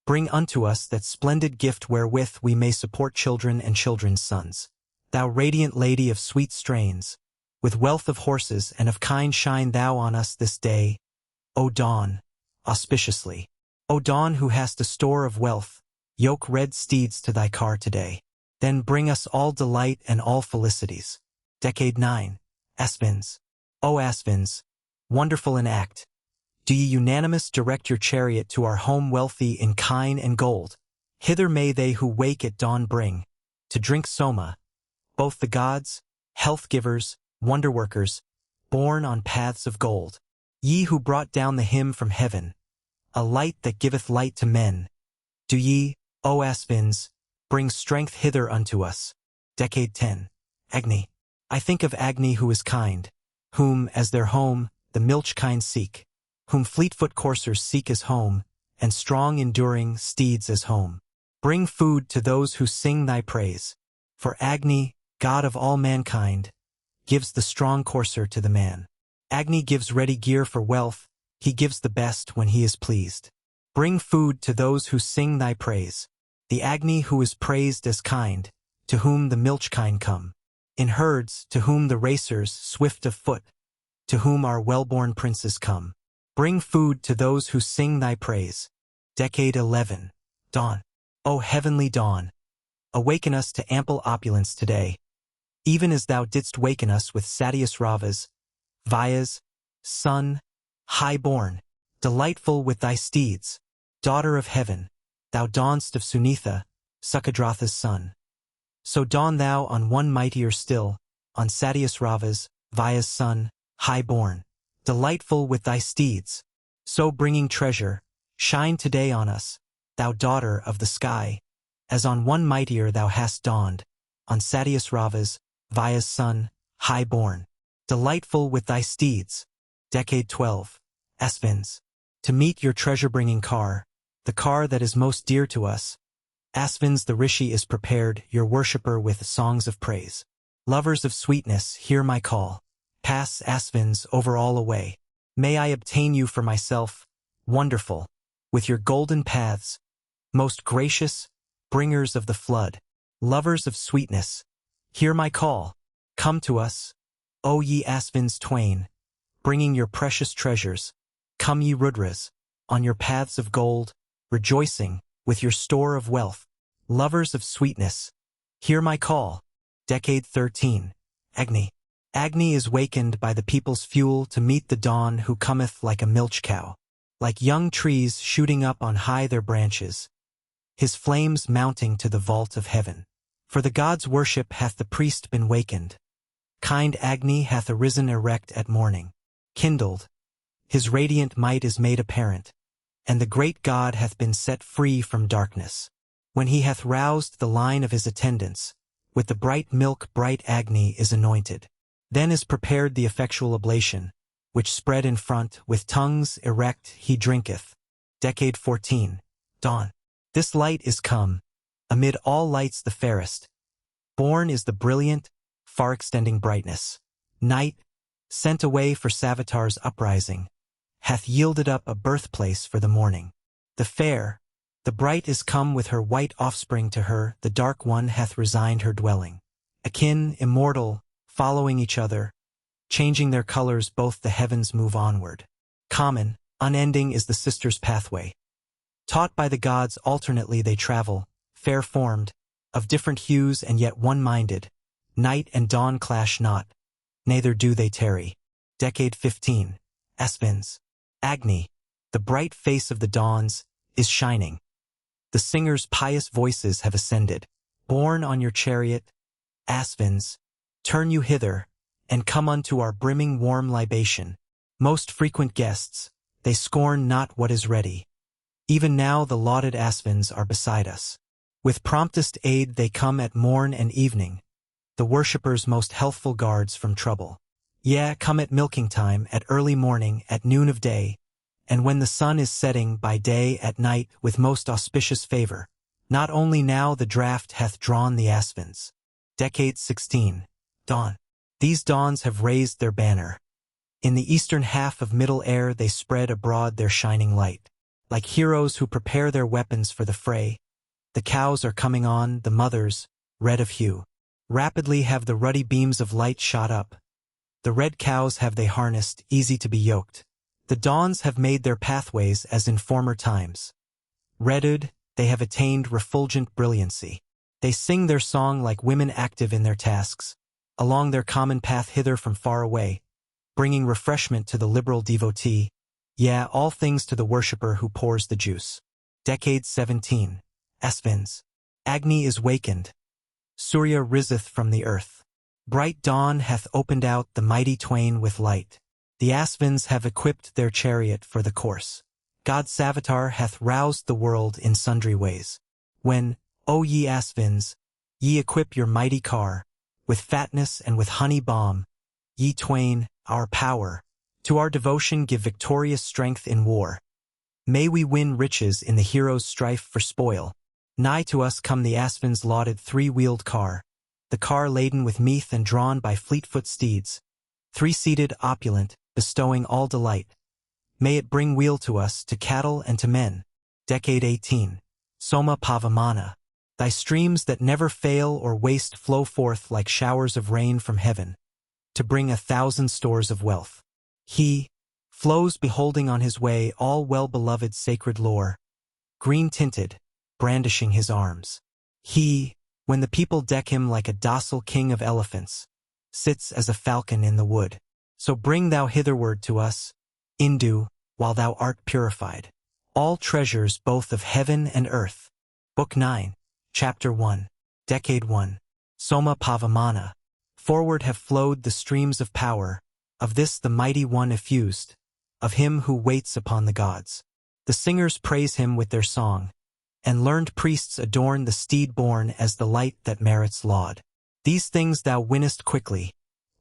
bring unto us that splendid gift wherewith we may support children and children's sons. Thou radiant lady of sweet strains, with wealth of horses and of kine shine thou on us this day. O dawn, auspiciously. O dawn who hast a store of wealth, yoke red steeds to thy car today. Then bring us all delight and all felicities. Decade 9. Aspens. O Aspens, wonderful in act, do ye unanimous direct your chariot to our home wealthy in kine and gold. Hither may they who wake at dawn bring, to drink Soma, both the gods, health-givers, wonder-workers, born on paths of gold. Ye who brought down the hymn from heaven, a light that giveth light to men, do ye, O Aspens, bring strength hither unto us. Decade 10. Agni. I think of Agni who is kind, whom, as their home, the milch kine seek, whom fleet-foot coursers seek as home, and strong enduring steeds as home. Bring food to those who sing thy praise. For Agni, God of all mankind, gives the strong courser to the man. Agni gives ready gear for wealth, he gives the best when he is pleased. Bring food to those who sing thy praise. The Agni who is praised as kind, to whom the milch kine come. In herds, to whom the racers, swift of foot, to whom our well-born princes come. Bring food to those who sing thy praise. Decade 11. Dawn. O heavenly dawn, awaken us to ample opulence today, even as thou didst waken us with Satyasravas, Vyas, sun, high-born, delightful with thy steeds, daughter of heaven, thou dawnst of Sunitha, Sukadratha's son. So dawn thou on one mightier still, on Satyasravas, Vyas' son, high-born, delightful with thy steeds, so bringing treasure, shine today on us, thou daughter of the sky, as on one mightier thou hast dawned, on Satyasravas, Vyas' son, high-born, delightful with thy steeds. Decade 12. Asvins. To meet your treasure-bringing car, the car that is most dear to us, Asvins the Rishi is prepared, your worshipper with songs of praise. Lovers of sweetness, hear my call. Pass, Asvins, over all away. May I obtain you for myself, wonderful, with your golden paths, most gracious, bringers of the flood, lovers of sweetness, hear my call. Come to us, O ye Asvins twain, bringing your precious treasures. Come ye Rudras, on your paths of gold, rejoicing, with your store of wealth, lovers of sweetness, hear my call. Decade 13. Agni. Agni is wakened by the people's fuel to meet the dawn who cometh like a milch cow, like young trees shooting up on high their branches, his flames mounting to the vault of heaven. For the gods' worship hath the priest been wakened. Kind Agni hath arisen erect at morning, kindled, his radiant might is made apparent, and the great God hath been set free from darkness. When he hath roused the line of his attendants, with the bright milk bright Agni is anointed. Then is prepared the effectual oblation, which spread in front, with tongues erect he drinketh. Decade 14. Dawn. This light is come, amid all lights the fairest. Born is the brilliant, far-extending brightness. Night, sent away for Savitar's uprising, hath yielded up a birthplace for the morning. The fair, the bright is come with her white offspring to her, the dark one hath resigned her dwelling. Akin, immortal, following each other, changing their colors both the heavens move onward. Common, unending is the sisters' pathway. Taught by the gods alternately they travel, fair-formed, of different hues and yet one-minded. Night and dawn clash not, neither do they tarry. Decade 15. Asvins. Agni, the bright face of the dawns, is shining. The singers' pious voices have ascended. Borne on your chariot, Asvins, turn you hither, and come unto our brimming warm libation. Most frequent guests, they scorn not what is ready. Even now the lauded Asvins are beside us. With promptest aid they come at morn and evening, the worshippers' most healthful guards from trouble. Yea, come at milking time, at early morning, at noon of day, and when the sun is setting by day at night with most auspicious favor. Not only now the draught hath drawn the Asvins. Decade 16. Dawn. These dawns have raised their banner. In the eastern half of middle air they spread abroad their shining light. Like heroes who prepare their weapons for the fray, the cows are coming on, the mothers, red of hue. Rapidly have the ruddy beams of light shot up. The red cows have they harnessed, easy to be yoked. The dawns have made their pathways as in former times. Redded, they have attained refulgent brilliancy. They sing their song like women active in their tasks, along their common path hither from far away, bringing refreshment to the liberal devotee, yea, all things to the worshipper who pours the juice. Decade 17. Asvins. Agni is wakened. Surya riseth from the earth. Bright dawn hath opened out the mighty twain with light. The Asvins have equipped their chariot for the course. God Savitar hath roused the world in sundry ways. When, O ye Asvins, ye equip your mighty car, with fatness and with honey balm, ye twain, our power, to our devotion give victorious strength in war. May we win riches in the hero's strife for spoil. Nigh to us come the Asvins' lauded three-wheeled car, the car laden with meat and drawn by fleet-foot steeds, three-seated, opulent, bestowing all delight. May it bring weal to us, to cattle and to men. Decade 18. Soma Pavamana. Thy streams that never fail or waste flow forth like showers of rain from heaven, to bring 1,000 stores of wealth. He flows beholding on his way all well-beloved sacred lore, green-tinted, brandishing his arms. He, when the people deck him like a docile king of elephants, sits as a falcon in the wood. So bring thou hitherward to us, Indu, while thou art purified, all treasures both of heaven and earth. Book 9, Chapter 1, Decade 1. Soma Pavamana. Forward have flowed the streams of power, of this the mighty one effused, of him who waits upon the gods. The singers praise him with their song, and learned priests adorn the steed born as the light that merits laud. These things thou winnest quickly,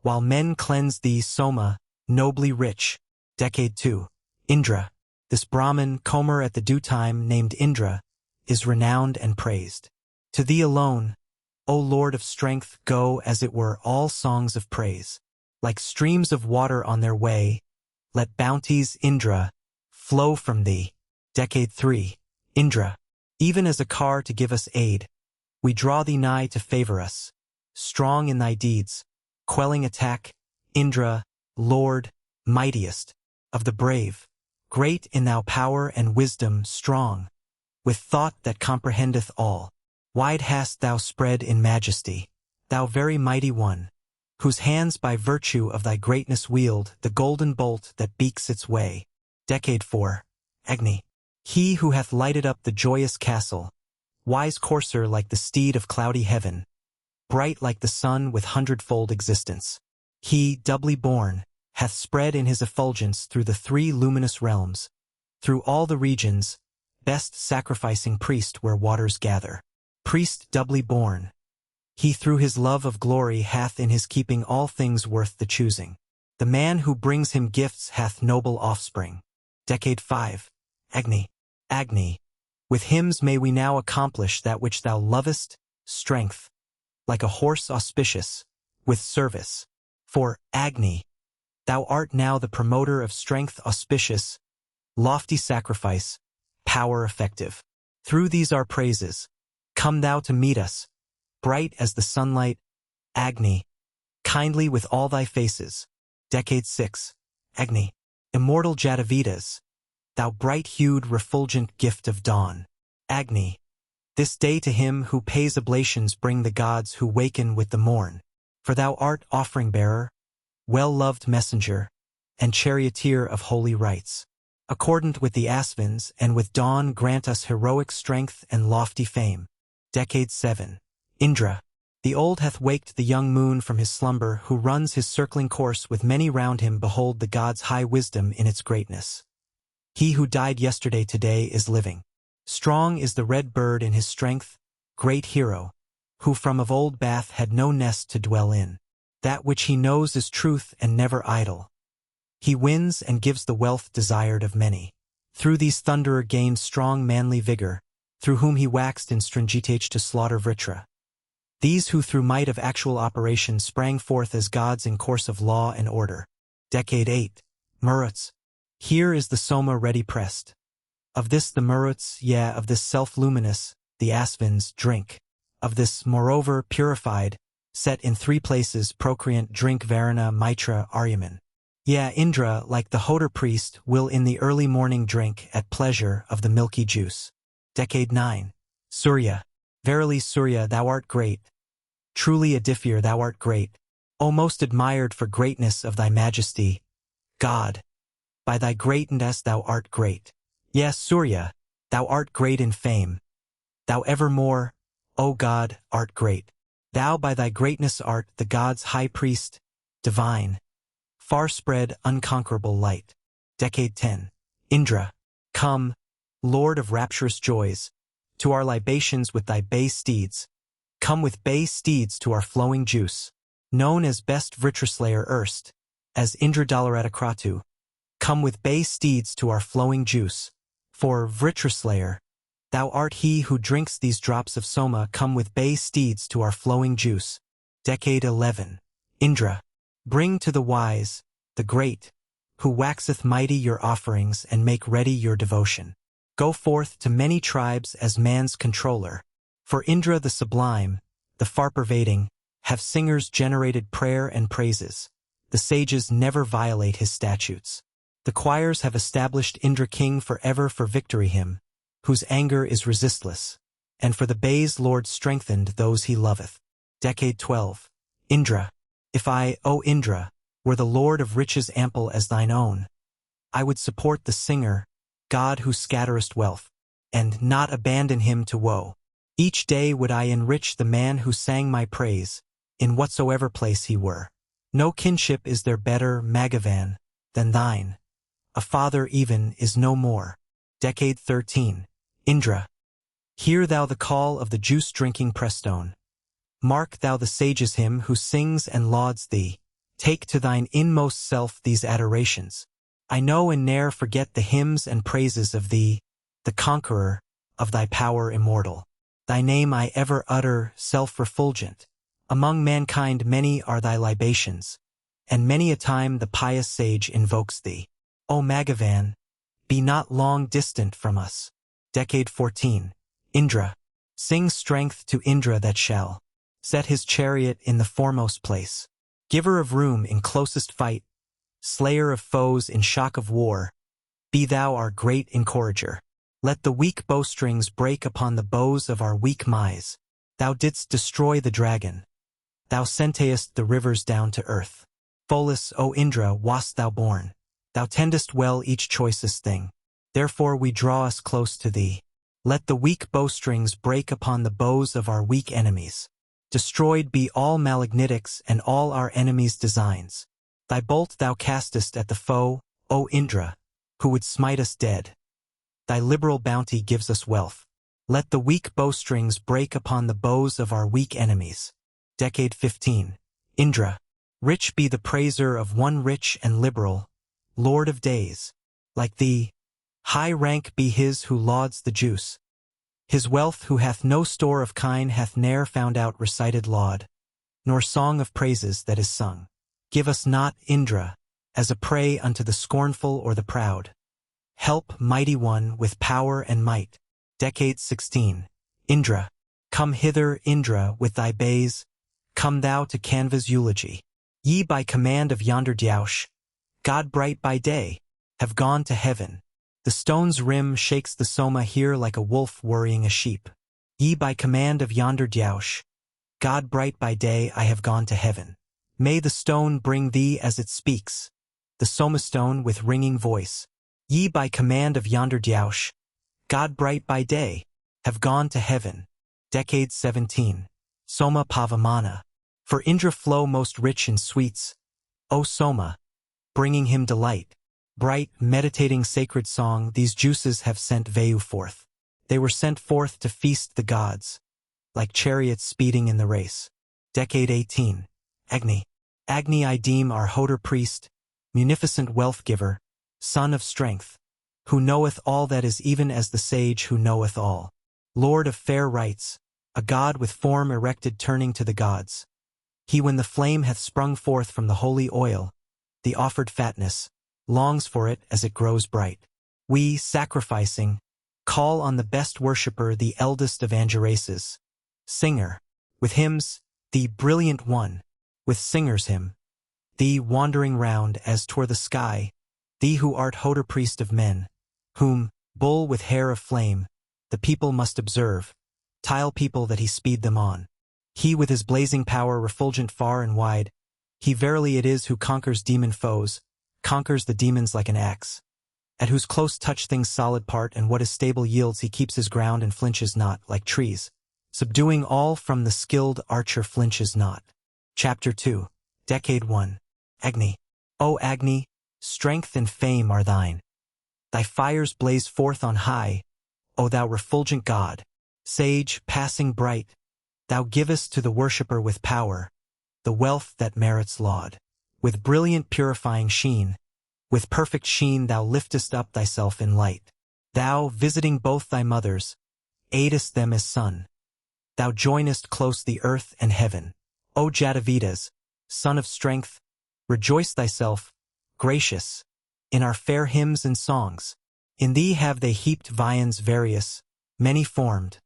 while men cleanse thee, Soma, nobly rich. Decade 2. Indra. This Brahmin, comer at the due time, named Indra, is renowned and praised. To thee alone, O Lord of strength, go, as it were, all songs of praise. Like streams of water on their way, let bounties, Indra, flow from thee. Decade 3. Indra. Even as a car to give us aid, we draw thee nigh to favor us. Strong in thy deeds, quelling attack, Indra, Lord, mightiest of the brave, great in thou power and wisdom, strong, with thought that comprehendeth all. Wide hast thou spread in majesty, thou very mighty one, whose hands by virtue of thy greatness wield the golden bolt that beaks its way. Decade 4. Agni. He who hath lighted up the joyous castle, wise courser like the steed of cloudy heaven, bright like the sun with hundredfold existence. He, doubly born, hath spread in his effulgence through the three luminous realms, through all the regions, best sacrificing priest where waters gather. Priest doubly born. He through his love of glory hath in his keeping all things worth the choosing. The man who brings him gifts hath noble offspring. Decade 5. Agni. Agni. With hymns may we now accomplish that which thou lovest, strength, like a horse auspicious, with service. For, Agni, thou art now the promoter of strength auspicious, lofty sacrifice, power effective. Through these our praises, come thou to meet us, bright as the sunlight, Agni, kindly with all thy faces. Decade 6. Agni. Immortal Jatavidas, thou bright-hued refulgent gift of dawn. Agni. This day to him who pays oblations bring the gods who waken with the morn. For thou art offering-bearer, well-loved messenger, and charioteer of holy rites. Accordant with the Asvins and with dawn grant us heroic strength and lofty fame. Decade 7. Indra. The old hath waked the young moon from his slumber, who runs his circling course with many round him. Behold the gods' high wisdom in its greatness. He who died yesterday today is living. Strong is the red bird in his strength, great hero, who from of old Bath had no nest to dwell in. That which he knows is truth and never idle. He wins and gives the wealth desired of many. Through these Thunderer gained strong manly vigor, through whom he waxed in stringitage to slaughter Vritra. These who through might of actual operation sprang forth as gods in course of law and order. Decade 8. Maruts. Here is the Soma ready pressed. Of this the Maruts, yea, of this self-luminous, the Asvins, drink. Of this, moreover, purified, set in three places, procreant, drink Varuna, Mitra, Aryaman. Yea, Indra, like the Hodor priest, will in the early morning drink, at pleasure, of the milky juice. Decade 9. Surya. Verily, Surya, thou art great. Truly, Adifir, thou art great. O most admired for greatness of thy majesty, God. By thy greatness thou art great. Yes, Surya, thou art great in fame. Thou evermore, O God, art great. Thou by thy greatness art the gods' high priest, divine, far spread, unconquerable light. Decade 10. Indra. Come, Lord of rapturous joys, to our libations with thy bay steeds. Come with bay steeds to our flowing juice, known as best Vritraslayer erst, as Indra Dalaratakratu. Come with bay steeds to our flowing juice. For, Vritraslayer, thou art he who drinks these drops of Soma. Come with bay steeds to our flowing juice. Decade 11. Indra. Bring to the wise, the great, who waxeth mighty your offerings and make ready your devotion. Go forth to many tribes as man's controller. For Indra the sublime, the far-pervading, have singers generated prayer and praises. The sages never violate his statutes. The choirs have established Indra king forever for victory him, whose anger is resistless, and for the bays Lord strengthened those he loveth. Decade 12. Indra. If I, O Indra, were the lord of riches ample as thine own, I would support the singer, God who scatterest wealth, and not abandon him to woe. Each day would I enrich the man who sang my praise, in whatsoever place he were. No kinship is there better, Magavan, than thine. A father even is no more. Decade 13. Indra. Hear thou the call of the juice-drinking prestone. Mark thou the sages him who sings and lauds thee. Take to thine inmost self these adorations. I know and ne'er forget the hymns and praises of thee, the conqueror, of thy power immortal. Thy name I ever utter, self-refulgent. Among mankind many are thy libations, and many a time the pious sage invokes thee. O Magavan, be not long distant from us. Decade 14. Indra. Sing strength to Indra that shall set his chariot in the foremost place. Giver of room in closest fight, slayer of foes in shock of war, be thou our great encourager. Let the weak bowstrings break upon the bows of our weak mize. Thou didst destroy the dragon. Thou sentest the rivers down to earth. Pholus, O Indra, wast thou born. Thou tendest well each choicest thing. Therefore we draw us close to thee. Let the weak bowstrings break upon the bows of our weak enemies. Destroyed be all malignitics and all our enemies' designs. Thy bolt thou castest at the foe, O Indra, who would smite us dead. Thy liberal bounty gives us wealth. Let the weak bowstrings break upon the bows of our weak enemies. Decade 15. Indra. Rich be the praiser of one rich and liberal, Lord of days. Like thee, high rank be his who lauds the juice. His wealth who hath no store of kine hath ne'er found out recited laud, nor song of praises that is sung. Give us not, Indra, as a prey unto the scornful or the proud. Help, mighty one, with power and might. Decade 16. Indra. Come hither, Indra, with thy bays. Come thou to Canva's eulogy. Ye by command of yonder Dyaush, God bright by day, have gone to heaven. The stone's rim shakes the Soma here like a wolf worrying a sheep. Ye by command of yonder Dyaush, God bright by day, I have gone to heaven. May the stone bring thee as it speaks, the Soma stone with ringing voice. Ye by command of yonder Dyaush, God bright by day, have gone to heaven. Decade 17. Soma Pavamana. For Indra flow most rich in sweets, O Soma, bringing him delight. Bright, meditating sacred song, these juices have sent Vayu forth. They were sent forth to feast the gods, like chariots speeding in the race. Decade 18. Agni. Agni I deem our Hodor priest, munificent wealth giver, son of strength, who knoweth all that is even as the sage who knoweth all. Lord of fair rights, a god with form erected turning to the gods. He when the flame hath sprung forth from the holy oil, the offered fatness, longs for it as it grows bright. We, sacrificing, call on the best worshipper, the eldest of Angiraces, singer, with hymns, the brilliant one, with singers hymn, thee wandering round as toward the sky, thee who art Hodor priest of men, whom, bull with hair of flame, the people must observe, tile people that he speed them on. He with his blazing power refulgent far and wide, he verily it is who conquers demon foes, conquers the demons like an axe, at whose close touch things solid part and what is stable yields he keeps his ground and flinches not, like trees, subduing all from the skilled archer flinches not. Chapter 2. Decade 1. Agni. O Agni, strength and fame are thine. Thy fires blaze forth on high, O thou refulgent god, sage, passing bright, thou givest to the worshipper with power, the wealth that merits laud. With brilliant purifying sheen, with perfect sheen thou liftest up thyself in light. Thou, visiting both thy mothers, aidest them as sun. Thou joinest close the earth and heaven. O Jatavedas, son of strength, rejoice thyself, gracious, in our fair hymns and songs. In thee have they heaped viands various, many-formed.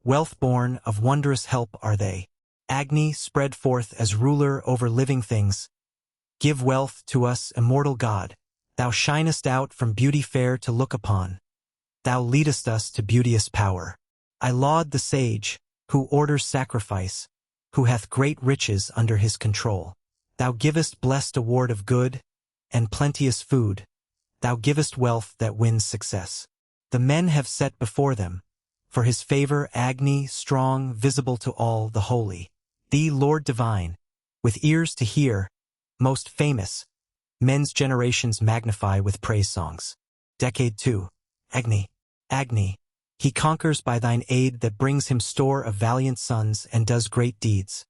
Wealth born of wondrous help are they. Agni spread forth as ruler over living things. Give wealth to us, immortal God. Thou shinest out from beauty fair to look upon. Thou leadest us to beauteous power. I laud the sage, who orders sacrifice, who hath great riches under his control. Thou givest blessed award of good, and plenteous food. Thou givest wealth that wins success. The men have set before them, for his favor Agni, strong, visible to all the holy. Thee, Lord divine, with ears to hear, most famous, men's generations magnify with praise songs. Decade 2. Agni. Agni. He conquers by thine aid that brings him store of valiant sons and does great deeds,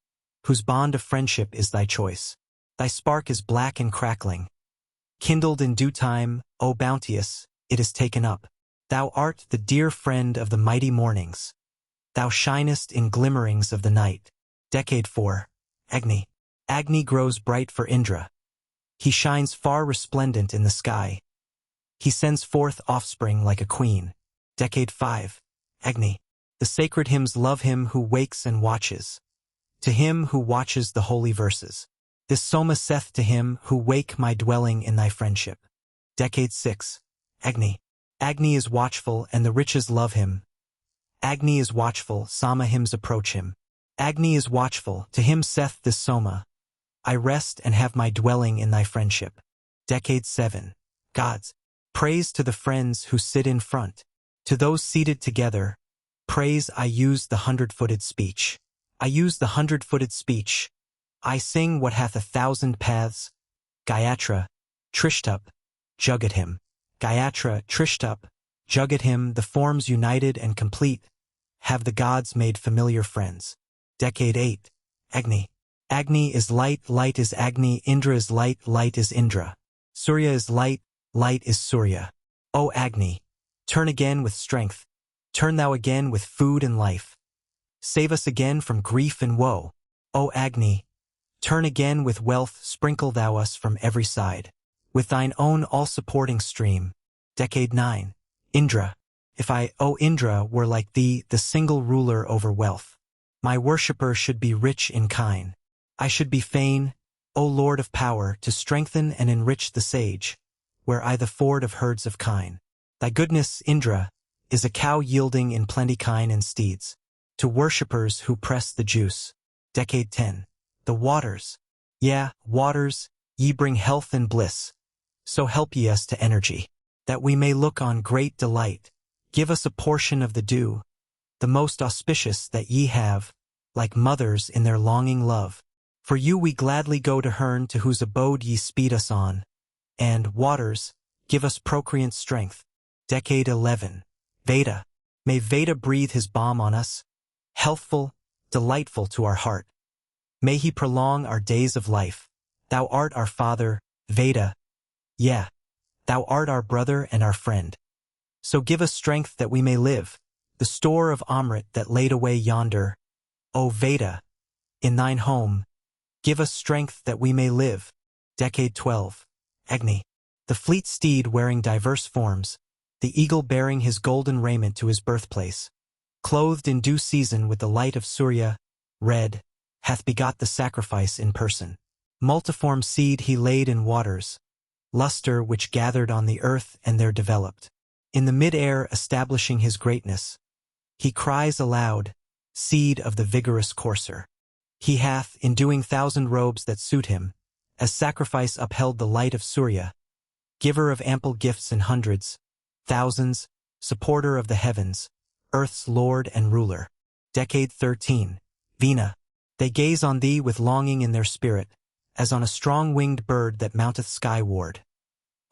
whose bond of friendship is thy choice. Thy spark is black and crackling. Kindled in due time, O bounteous, it is taken up. Thou art the dear friend of the mighty mornings. Thou shinest in glimmerings of the night. Decade 4. Agni. Agni grows bright for Indra. He shines far resplendent in the sky. He sends forth offspring like a queen. Decade 5. Agni. The sacred hymns love him who wakes and watches. To him who watches the holy verses. This Soma saith to him who wake my dwelling in thy friendship. Decade 6. Agni. Agni is watchful and the riches love him. Agni is watchful, Sama hymns approach him. Agni is watchful, to him saith this Soma. I rest and have my dwelling in thy friendship. Decade 7. Gods. Praise to the friends who sit in front. To those seated together, praise I use the hundred-footed speech. I use the hundred-footed speech. I sing what hath 1,000 paths. Gayatra, Trishtup, Jugathim. Gayatra, Trishtup, Jugathim, the forms united and complete, have the gods made familiar friends. Decade 8. Agni. Agni is light, light is Agni, Indra is light, light is Indra. Surya is light, light is Surya. O Agni, turn again with strength. Turn thou again with food and life. Save us again from grief and woe. O Agni, turn again with wealth, sprinkle thou us from every side. With thine own all-supporting stream. Decade 9. Indra. If I, O Indra, were like thee, the single ruler over wealth, my worshipper should be rich in kine. I should be fain, O Lord of power, to strengthen and enrich the sage, were I the ford of herds of kine. Thy goodness, Indra, is a cow yielding in plenty kine and steeds, to worshippers who press the juice. Decade 10. The waters. Yeah, waters, ye bring health and bliss. So help ye us to energy, that we may look on great delight. Give us a portion of the dew, the most auspicious that ye have, like mothers in their longing love. For you we gladly go to Hern, to whose abode ye speed us on. And, waters, give us procreant strength. Decade 11. Veda. May Veda breathe his balm on us, healthful, delightful to our heart. May he prolong our days of life. Thou art our father, Veda. Yeah, thou art our brother and our friend. So give us strength that we may live, the store of Amrit that laid away yonder. O Veda, in thine home, give us strength that we may live. Decade 12. Agni. The fleet steed wearing diverse forms, the eagle bearing his golden raiment to his birthplace, clothed in due season with the light of Surya, red, hath begot the sacrifice in person. Multiform seed he laid in waters, luster which gathered on the earth and there developed. In the mid-air establishing his greatness, he cries aloud, seed of the vigorous courser. He hath, in doing 1,000 robes that suit him, as sacrifice upheld the light of Surya, giver of ample gifts in hundreds, thousands, supporter of the heavens, earth's lord and ruler. Decade 13. Vena. They gaze on thee with longing in their spirit, as on a strong-winged bird that mounteth skyward.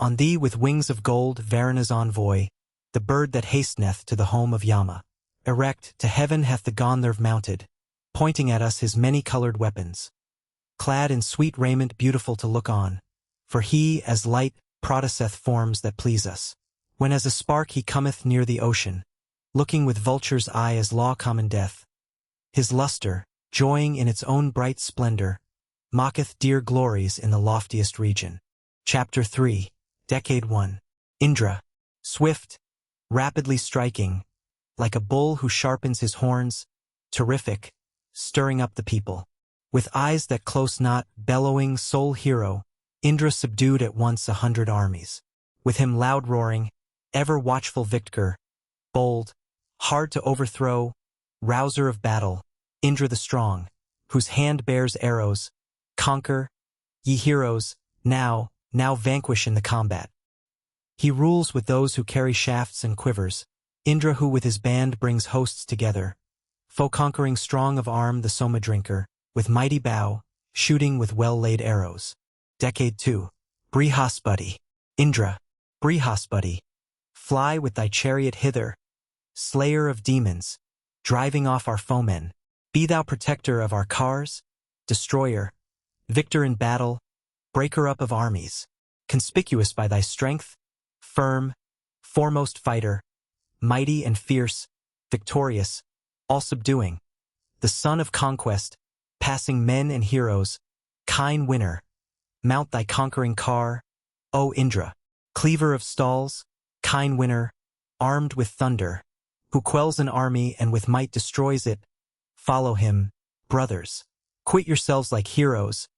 On thee with wings of gold, Varena's envoy, the bird that hasteneth to the home of Yama. Erect, to heaven hath the Gandharv mounted, pointing at us his many-colored weapons. Clad in sweet raiment beautiful to look on, for he, as light, produceth forms that please us. When as a spark he cometh near the ocean, looking with vulture's eye as law common death. His luster, joying in its own bright splendor, mocketh dear glories in the loftiest region. Chapter 3, Decade 1. Indra, swift, rapidly striking, like a bull who sharpens his horns, terrific, stirring up the people. With eyes that close not, bellowing sole hero, Indra subdued at once 100 armies. With him loud roaring, ever watchful victor, bold, hard to overthrow, rouser of battle, Indra the strong, whose hand bears arrows, conquer, ye heroes, now vanquish in the combat. He rules with those who carry shafts and quivers, Indra who with his band brings hosts together, foe conquering strong of arm the Soma drinker, with mighty bow, shooting with well-laid arrows. Decade 2. Brihaspati. Indra, Brihaspati, fly with thy chariot hither, slayer of demons, driving off our foemen. Be thou protector of our cars, destroyer, victor in battle, breaker up of armies, conspicuous by thy strength, firm, foremost fighter, mighty and fierce, victorious, all subduing, the son of conquest, passing men and heroes, kine winner, mount thy conquering car, O Indra, cleaver of stalls, kine winner, armed with thunder, who quells an army and with might destroys it. Follow him, brothers, quit yourselves like heroes,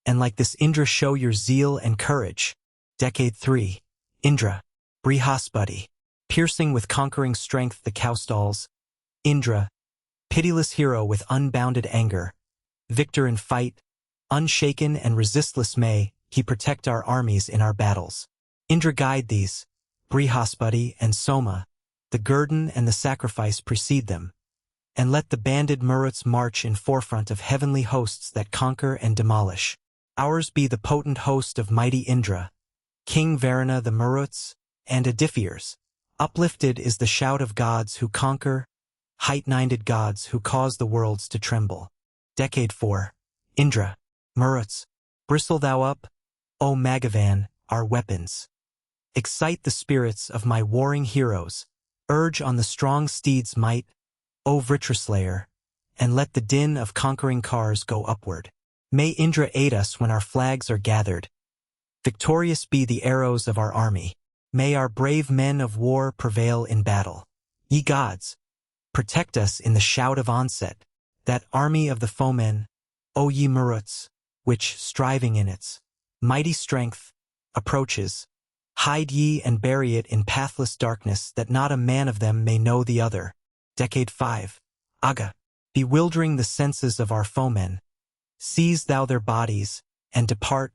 and like this Indra show your zeal and courage. Decade 3. Indra, Brihaspati, piercing with conquering strength the cow stalls. Indra, pitiless hero with unbounded anger, victor in fight, unshaken and resistless may he protect our armies in our battles. Indra guide these, Brihaspati and Soma, the guerdon and the sacrifice precede them, and let the banded Maruts march in forefront of heavenly hosts that conquer and demolish. Ours be the potent host of mighty Indra, King Varuna the Maruts, and Adiphirs. Uplifted is the shout of gods who conquer, height-minded gods who cause the worlds to tremble. Decade 4. Indra, Maruts, bristle thou up, O Magavan, our weapons. Excite the spirits of my warring heroes, urge on the strong steeds' might, O Vritraslayer, and let the din of conquering cars go upward. May Indra aid us when our flags are gathered. Victorious be the arrows of our army. May our brave men of war prevail in battle. Ye gods, protect us in the shout of onset, that army of the foemen, O ye Maruts, which, striving in its mighty strength, approaches. Hide ye and bury it in pathless darkness, that not a man of them may know the other. Decade 5. Aga, bewildering the senses of our foemen, seize thou their bodies, and depart,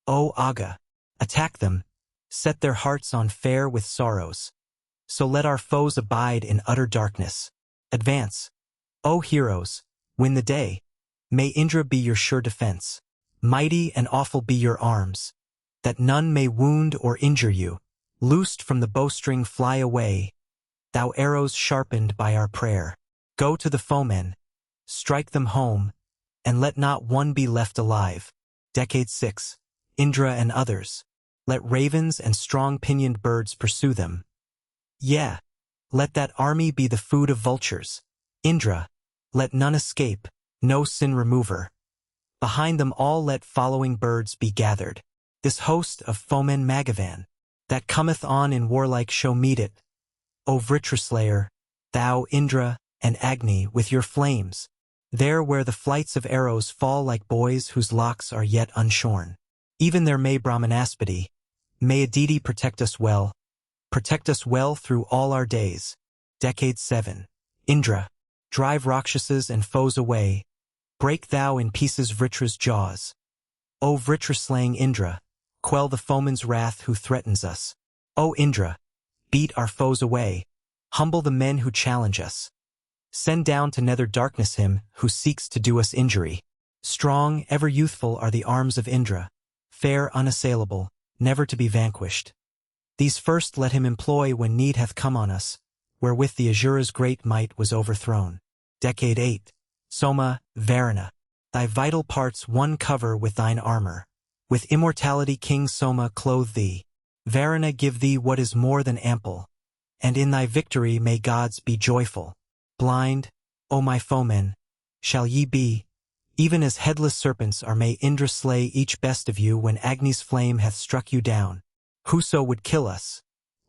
O Aga, attack them, set their hearts on fire with sorrows. So let our foes abide in utter darkness. Advance, O heroes, win the day. May Indra be your sure defense. Mighty and awful be your arms, that none may wound or injure you. Loosed from the bowstring fly away, thou arrows sharpened by our prayer. Go to the foemen, strike them home, and let not one be left alive. Decade 6. Indra and others, let ravens and strong-pinioned birds pursue them. Yeah, let that army be the food of vultures. Indra, let none escape, no sin remover. Behind them all let following birds be gathered. This host of foemen Magavan, that cometh on in warlike show meet it. O Vritraslayer, thou Indra and Agni with your flames, there where the flights of arrows fall like boys whose locks are yet unshorn. Even there may Brahmanaspati, may a deity protect us well through all our days. Decade 7. Indra, drive Rakshasas and foes away, break thou in pieces Vritra's jaws. O Vritra-slaying Indra, quell the foeman's wrath who threatens us. O Indra, beat our foes away, humble the men who challenge us. Send down to nether darkness him who seeks to do us injury. Strong, ever youthful are the arms of Indra, fair, unassailable, never to be vanquished. These first let him employ when need hath come on us, wherewith the Asura's great might was overthrown. Decade 8. Soma, Varuna, thy vital parts one cover with thine armor. With immortality King Soma clothe thee. Varuna give thee what is more than ample, and in thy victory may gods be joyful. Blind, O my foemen, shall ye be. Even as headless serpents are, may Indra slay each best of you when Agni's flame hath struck you down. Whoso would kill us,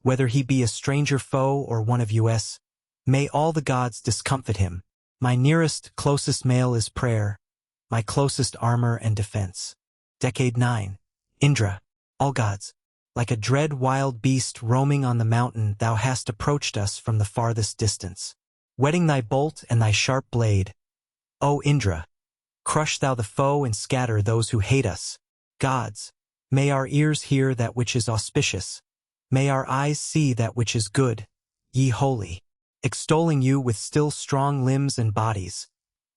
whether he be a stranger foe or one of us, may all the gods discomfit him. My nearest, closest mail is prayer, my closest armor and defense. Decade 9. Indra, all gods. Like a dread wild beast roaming on the mountain, thou hast approached us from the farthest distance. Whetting thy bolt and thy sharp blade, O Indra, crush thou the foe and scatter those who hate us. Gods, may our ears hear that which is auspicious. May our eyes see that which is good, ye holy. Extolling you with still strong limbs and bodies,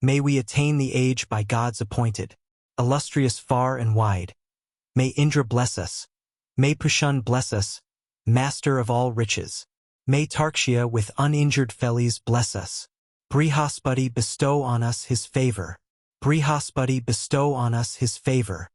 may we attain the age by gods appointed, illustrious far and wide. May Indra bless us. May Pushun bless us, master of all riches. May Tarkshya with uninjured fellies bless us. Brihaspati bestow on us his favor. Brihaspati bestow on us his favor.